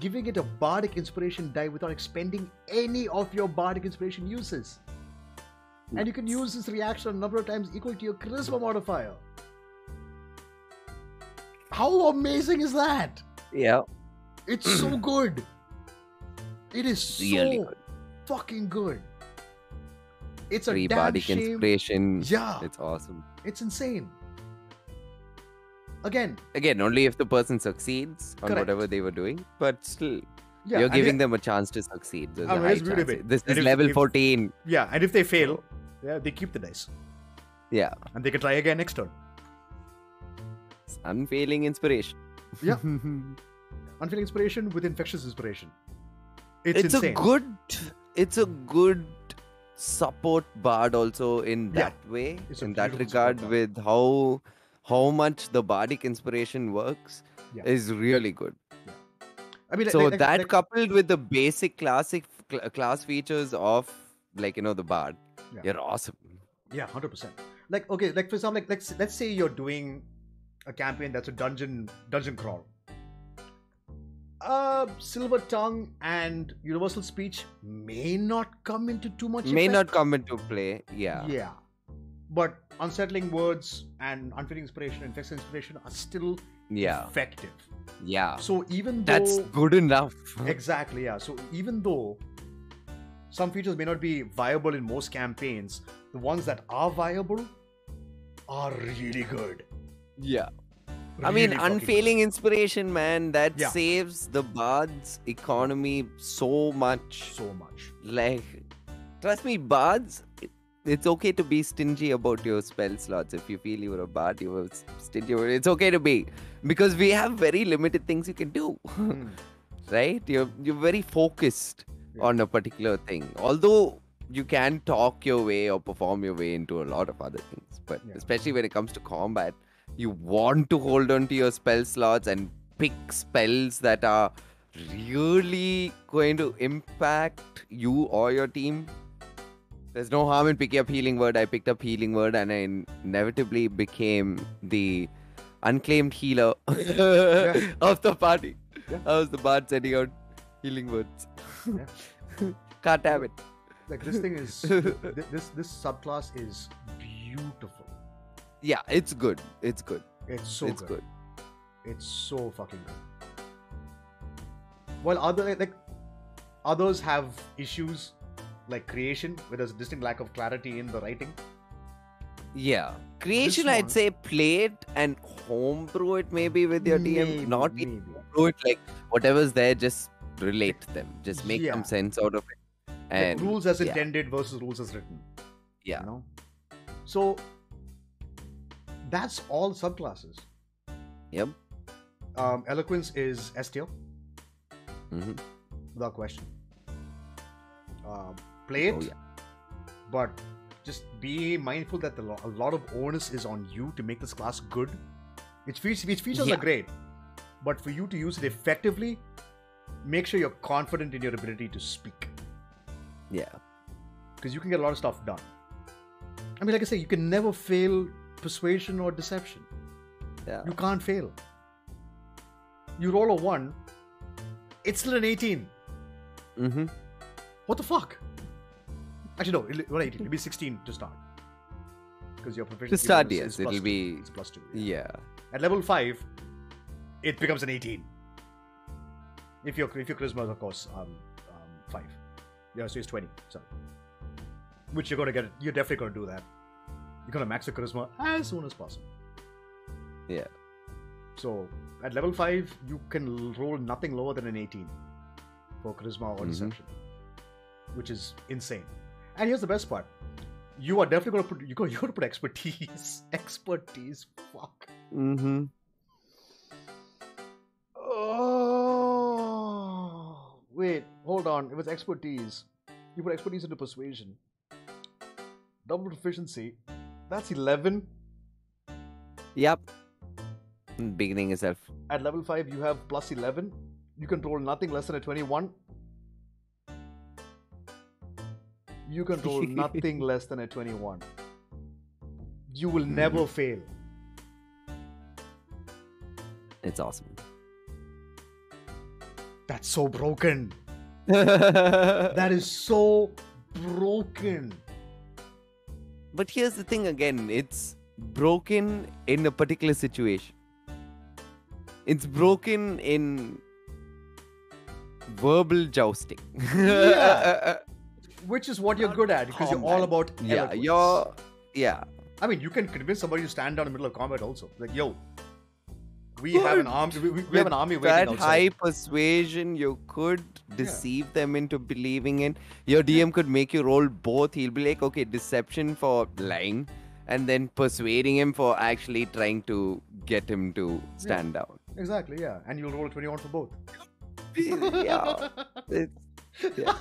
giving it a bardic inspiration die without expending any of your bardic inspiration uses. And you can use this reaction a number of times equal to your charisma modifier. How amazing is that? Yeah. It's so good. It is Really so good. fucking good. It's a Free damn bardic shame. inspiration. Yeah. It's awesome. It's insane. Again, Only if the person succeeds on Correct. whatever they were doing, but still, yeah, you're and giving it- them a chance to succeed. There's a and high here's the beauty chance. of it. This And is if- level if- 14. yeah, and if they fail, yeah, they keep the dice. Yeah. And they can try again next turn. It's unfailing inspiration. Yeah. Unfailing inspiration with infectious inspiration. It's a insane. good it's a good support bard also in Yeah, that way, it's a in that beautiful support regard, bard. with how much the bardic inspiration works Yeah, is really good. yeah. I mean, So that coupled with the basic class features of the bard, yeah, you're awesome. yeah, 100%. Like, okay, like for example, like let's say you're doing a campaign that's a dungeon crawl. Silver tongue and universal speech may not come into too much May effect. not come into play, yeah. Yeah, but unsettling words and unfitting inspiration and infectious inspiration are still Yeah. effective. Yeah. So even though That's good enough. exactly, yeah. So even though some features may not be viable in most campaigns, the ones that are viable are really good. Yeah. I mean, Really fucking unfailing inspiration, man, that Yeah. saves the bard's economy so much. good. So much. Like, trust me, bards, it's okay to be stingy about your spell slots. If you feel you're a bard, you're stingy. It's okay to be, because we have very limited things you can do, Hmm. right? You're very focused Yeah. on a particular thing. Although you can talk your way or perform your way into a lot of other things, but Yeah. especially when it comes to combat, you want to hold on to your spell slots and pick spells that are really going to impact you or your team. There's no harm in picking up healing word. I picked up healing word and I inevitably became the unclaimed healer of the party. Yeah. I was the bard sending out healing words. Yeah. Can't have it. Like this thing is this subclass is beautiful. Yeah, it's good. It's good. It's so It's good. good. It's so fucking good. While others have issues like creation, where there's a distinct lack of clarity in the writing. Yeah. Creation, This I'd one- say play it and homebrew it maybe with your DM. Maybe, Not maybe. homebrew it, like whatever's there, just relate them. Just make Yeah. some sense out of it. Like And rules as yeah. intended versus rules as written. Yeah. You know? So that's all subclasses. Yep. Eloquence is S tier, Mm-hmm. without question. Play it, Oh, yeah. but just be mindful that a lot of onus is on you to make this class good. Its features Yeah. are great, but for you to use it effectively, make sure you're confident in your ability to speak, Yeah. because you can get a lot of stuff done. I mean, like I say, you can never fail persuasion or deception. Yeah. You can't fail. You roll a 1, it's still an 18. Mm-hmm. What the fuck? Actually, no, it'll 18. It'll be 16 to start. Because your proficiency To start, bonus yes, is plus it'll 2. be. It's plus 2. Yeah. At level 5, it becomes an 18. If your charisma is, of course, 5. Yeah, so it's 20. So, which you're gonna get. You're definitely gonna do that. You're gonna max your charisma as soon as possible. Yeah. So at level 5, you can roll nothing lower than an 18 for charisma or Mhm. deception, which is insane. And here's the best part: you are definitely gonna put expertise. Expertise. Fuck. Mm-hmm. Oh, wait, hold on. It was expertise. You put expertise into persuasion. Double proficiency. That's 11. Yep. Beginning itself. At level 5, you have plus 11. You can roll nothing less than a 21. You can roll nothing less than a 21. You will never fail. It's awesome. That's so broken. That is so broken. But here's the thing again, it's broken in a particular situation. It's broken in verbal jousting. Yeah. Which is what you're good at, because you're all Combat. about Yeah, eloquence. yeah. I mean, you can convince somebody to stand down in the middle of combat also. Like, yo, we have an army. We have an army waiting That outside. high persuasion, you could deceive them into believing in. Your DM could make you roll both. He'll be like, okay, deception for lying, and then persuading him for actually trying to get him to stand down. Exactly, yeah. And you'll roll a 21 for both. Yeah. It's, yeah.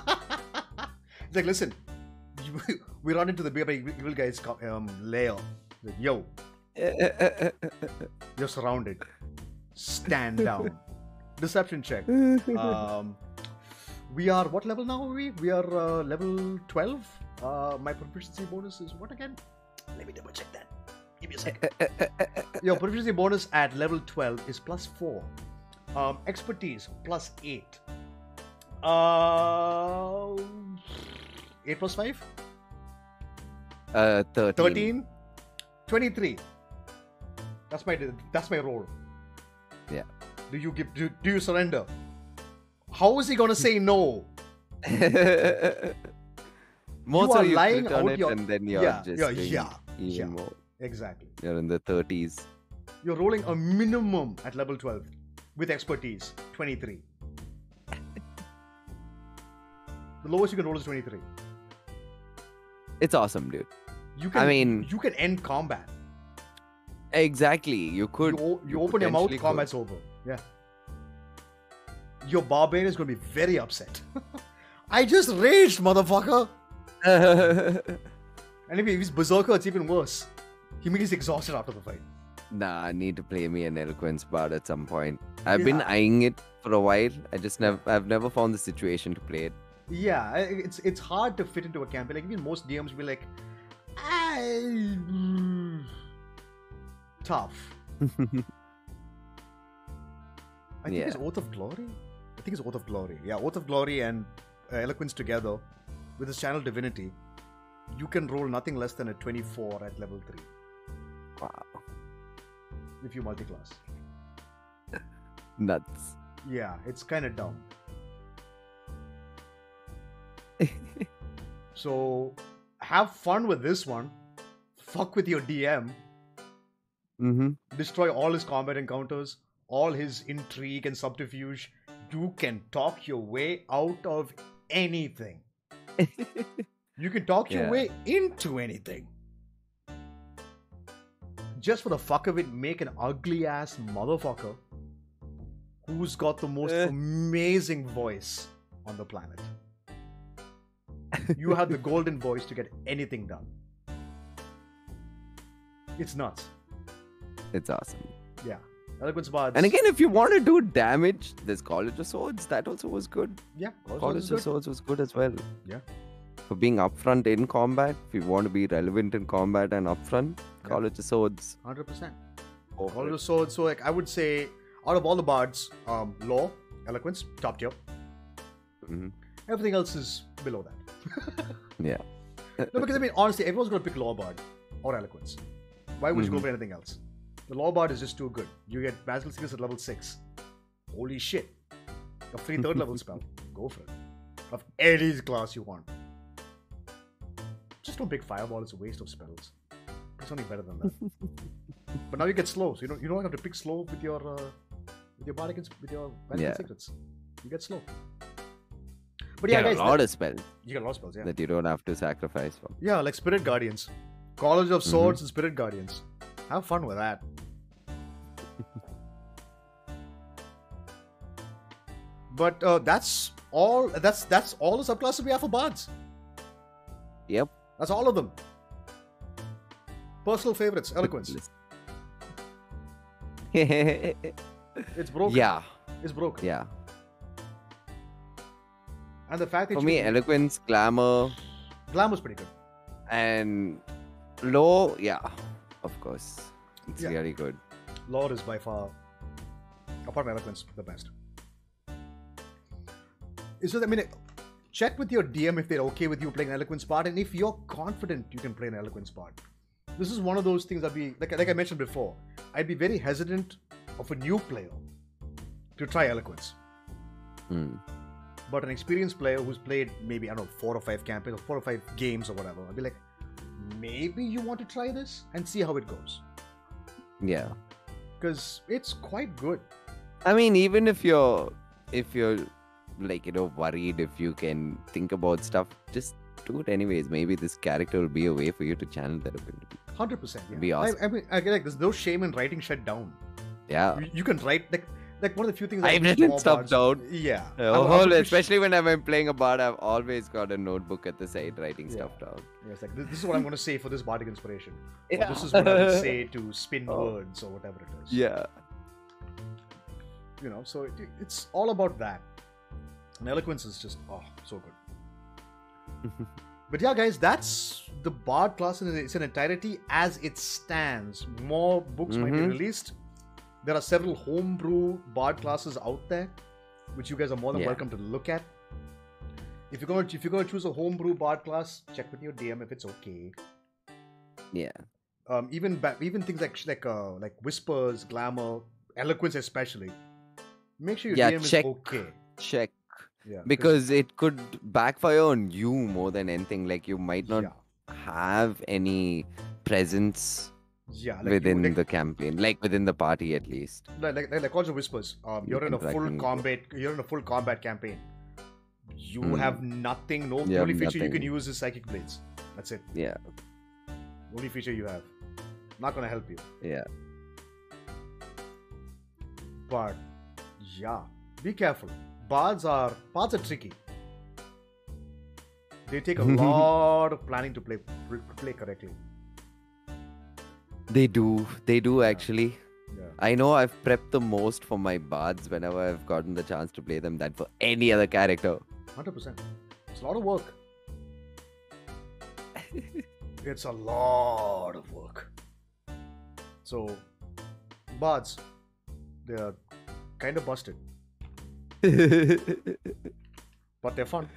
like, listen, we run into the big evil guy's lair. Like, yo, you're surrounded. Stand down. Deception check. We are what level now? Are we? We are level 12. My proficiency bonus is what again? Let me double check that. Give me a second. Your proficiency bonus at level 12 is +4. Expertise +8. 8 plus 5? 13. 23. That's my roll. Yeah. Do you surrender? How is he gonna say no? More You so are you lying crit on out it your- and then you're yeah, just yeah, doing yeah, even yeah. more. Exactly. You're in the 30s. You're rolling a minimum at level 12 with expertise 23. The lowest you can roll is 23. It's awesome, dude. You can you can end combat. Exactly. You could. You open your mouth, potentially combat's over. Yeah. Your barbarian is going to be very upset. I just raged, motherfucker. could. And if he's berserker, it's even worse. He means he's exhausted after the fight. Nah, I need to play me an eloquence bard at some point. I've been eyeing it for a while. I've never found the situation to play it. Yeah, it's hard to fit into a campaign. Like even most DMs will be like, tough. I think it's Oath of Glory. I think it's Oath of Glory. Yeah, Oath of Glory and Eloquence together with this channel Divinity, you can roll nothing less than a 24 at level 3. Wow. If you multi-class. Nuts. Yeah, it's kind of dumb. So, have fun with this one. Fuck with your DM. Mm-hmm. Destroy all his combat encounters, all his intrigue and subterfuge. You can talk your way out of anything. You can talk your way into anything. Just for the fuck of it, make an ugly ass motherfucker who's got the most amazing voice on the planet. You have the golden voice to get anything done. It's nuts. It's awesome. Yeah. Eloquence Bards. And again, if you want to do damage, there's College of Swords. That also was good. Yeah, College of Swords was good as well. Yeah. For being upfront in combat, if you want to be relevant in combat and upfront, College of Swords. 100%. College of Swords. So, like, I would say, out of all the bards, Law, Eloquence, top tier. Mm-hmm. Everything else is below that. Yeah. No, because I mean, honestly, everyone's going to pick Law Bard or Eloquence. Why would you go for anything else? The Law Bard is just too good. You get Magical Skills at level 6. Holy shit. A free 3rd level spell. Go for it. Of any class you want. Just don't pick Fireball, it's a waste of spells. Pick something better than that. But now you get slow, so you don't have to pick slow with your Bardic with your Magical Secrets. You get slow. But yeah, guys, a lot of spells. You get a lot of spells, yeah. That you don't have to sacrifice for. Yeah, like Spirit Guardians. College of Swords and Spirit Guardians. Have fun with that. But that's all. That's all the subclasses we have for bards. Yep. That's all of them. Personal favorites, Eloquence. It's broken. Yeah. It's broken. Yeah. And the fact that for me, Eloquence, Glamour. Glamour's pretty good. And Law, yeah, of course. It's really good. Law is by far, apart from Eloquence, the best. So, I mean, check with your DM if they're okay with you playing an Eloquence part, and if you're confident you can play an Eloquence part. This is one of those things I'd be, like I mentioned before, I'd be very hesitant of a new player to try Eloquence. But an experienced player who's played maybe, I don't know, 4 or 5 campaigns or 4 or 5 games or whatever, I'd be like, maybe you want to try this and see how it goes. Yeah. Because it's quite good. I mean, even if you're like, worried if you can think about stuff, just do it anyways. Maybe this character will be a way for you to channel that ability. 100%. Yeah. Be awesome. I mean, I get like, there's no shame in writing shit down. Yeah. You can write, like, like one of the few things I've I written more stuff bards. down. Yeah. Especially when I'm playing a bard, I've always got a notebook at the side writing stuff down. Yeah, it's like this is what I'm going to say for this bardic inspiration. Or Yeah. this is what I would say to spin words or whatever it is. Yeah. You know, so it's all about that. And eloquence is just so good. But yeah, guys, that's the bard class in its entirety as it stands. More books might be released. There are several homebrew bard classes out there, which you guys are more than welcome to look at. If you're gonna choose a homebrew bard class, check with your DM if it's okay. Yeah. Even things like whispers, glamour, eloquence especially. Make sure your DM is okay. Check. Yeah, because it could backfire on you more than anything. Like you might not have any presence within the campaign, like within the party at least. Like also whispers. You're in a full combat campaign. You have nothing. The only feature you can use is psychic blades. That's it. Yeah. Only feature you have. Not gonna help you. Yeah. But yeah, be careful. Bards are tricky. They take a lot of planning to play correctly. They do actually. Yeah. I know I've prepped the most for my bards whenever I've gotten the chance to play them than for any other character. 100%. It's a lot of work. It's a lot of work. So, bards, they're kind of busted. But they're fun.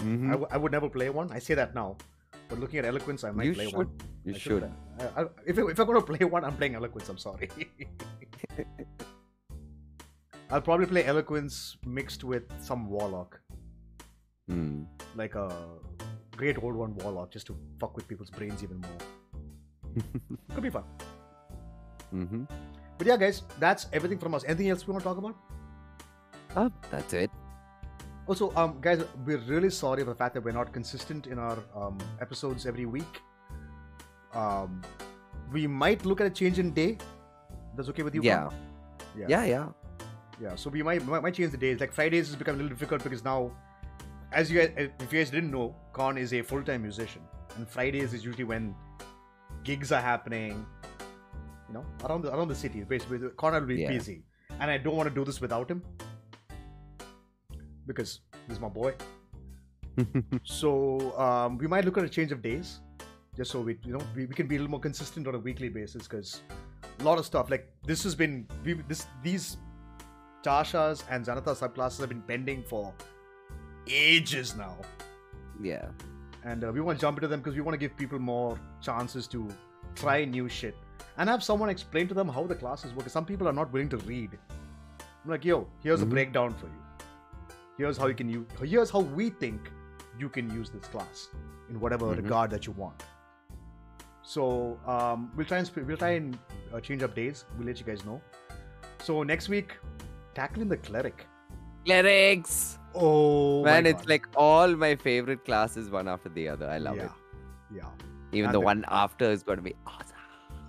I would never play one. I say that now. But looking at eloquence, I might play one. You should. If I'm going to play one, I'm playing eloquence. I'm sorry. I'll probably play eloquence mixed with some warlock. Like a great old one warlock, just to fuck with people's brains even more. Could be fun. But yeah, guys, that's everything from us. Anything else we want to talk about? That's it. Also, guys, we're really sorry for the fact that we're not consistent in our episodes every week. We might look at a change in day. That's okay with you? Yeah. Yeah. So we might change the days. Like Fridays has become a little difficult because now, if you guys didn't know, Con is a full-time musician, and Fridays is usually when gigs are happening. You know, around the city. Basically, Con will be busy, and I don't want to do this without him. Because he's my boy. So we might look at a change of days, just so we can be a little more consistent on a weekly basis. Because a lot of stuff like this has been these Tasha's and Xanathar subclasses have been pending for ages now. Yeah. And we want to jump into them because we want to give people more chances to try new shit and have someone explain to them how the classes work. Some people are not willing to read. I'm like, yo, here's a breakdown for you. Here's how you can use. Here's how we think you can use this class in whatever regard that you want. So we'll try and change up days. We'll let you guys know. So next week, tackling the cleric. Clerics. Oh man, it's like all my favorite classes, one after the other. I love it. Yeah. Even and the one after is going to be awesome.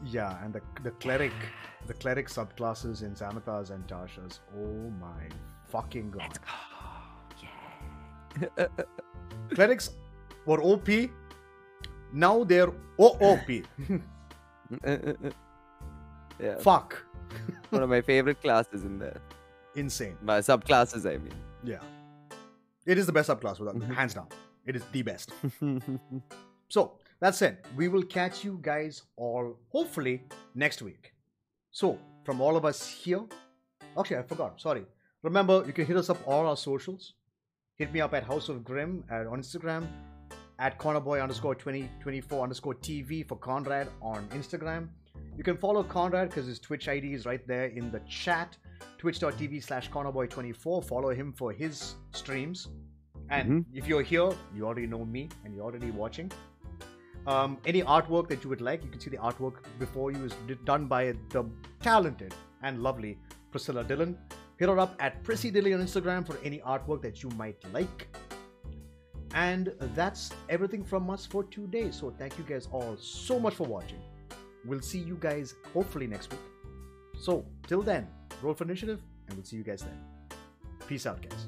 Yeah, and the cleric subclasses in Xanathars and Tasha's. Oh my fucking god. Let's go. Clerics were OP. Now they're OOP. Yeah. Fuck. One of my favorite classes in there. Insane. My subclasses, I mean. Yeah. It is the best subclass, hands down. It is the best. So, that's it. We will catch you guys all, hopefully, next week. So, from all of us here... Actually, I forgot. Sorry. Remember, you can hit us up all our socials. Hit me up at House of Grim on Instagram, at cornerboy_2024_TV for Conrad on Instagram. You can follow Conrad because his Twitch ID is right there in the chat. Twitch.tv/cornerboy24. Follow him for his streams. And if you're here, you already know me and you're already watching. Any artwork that you would like, you can see the artwork before you is done by the talented and lovely Priscilla Dillon. Hit her up at Prissy Dilly on Instagram for any artwork that you might like. And that's everything from us for today. So thank you guys all so much for watching. We'll see you guys hopefully next week. So till then, Roll for initiative, and we'll see you guys then. Peace out, guys.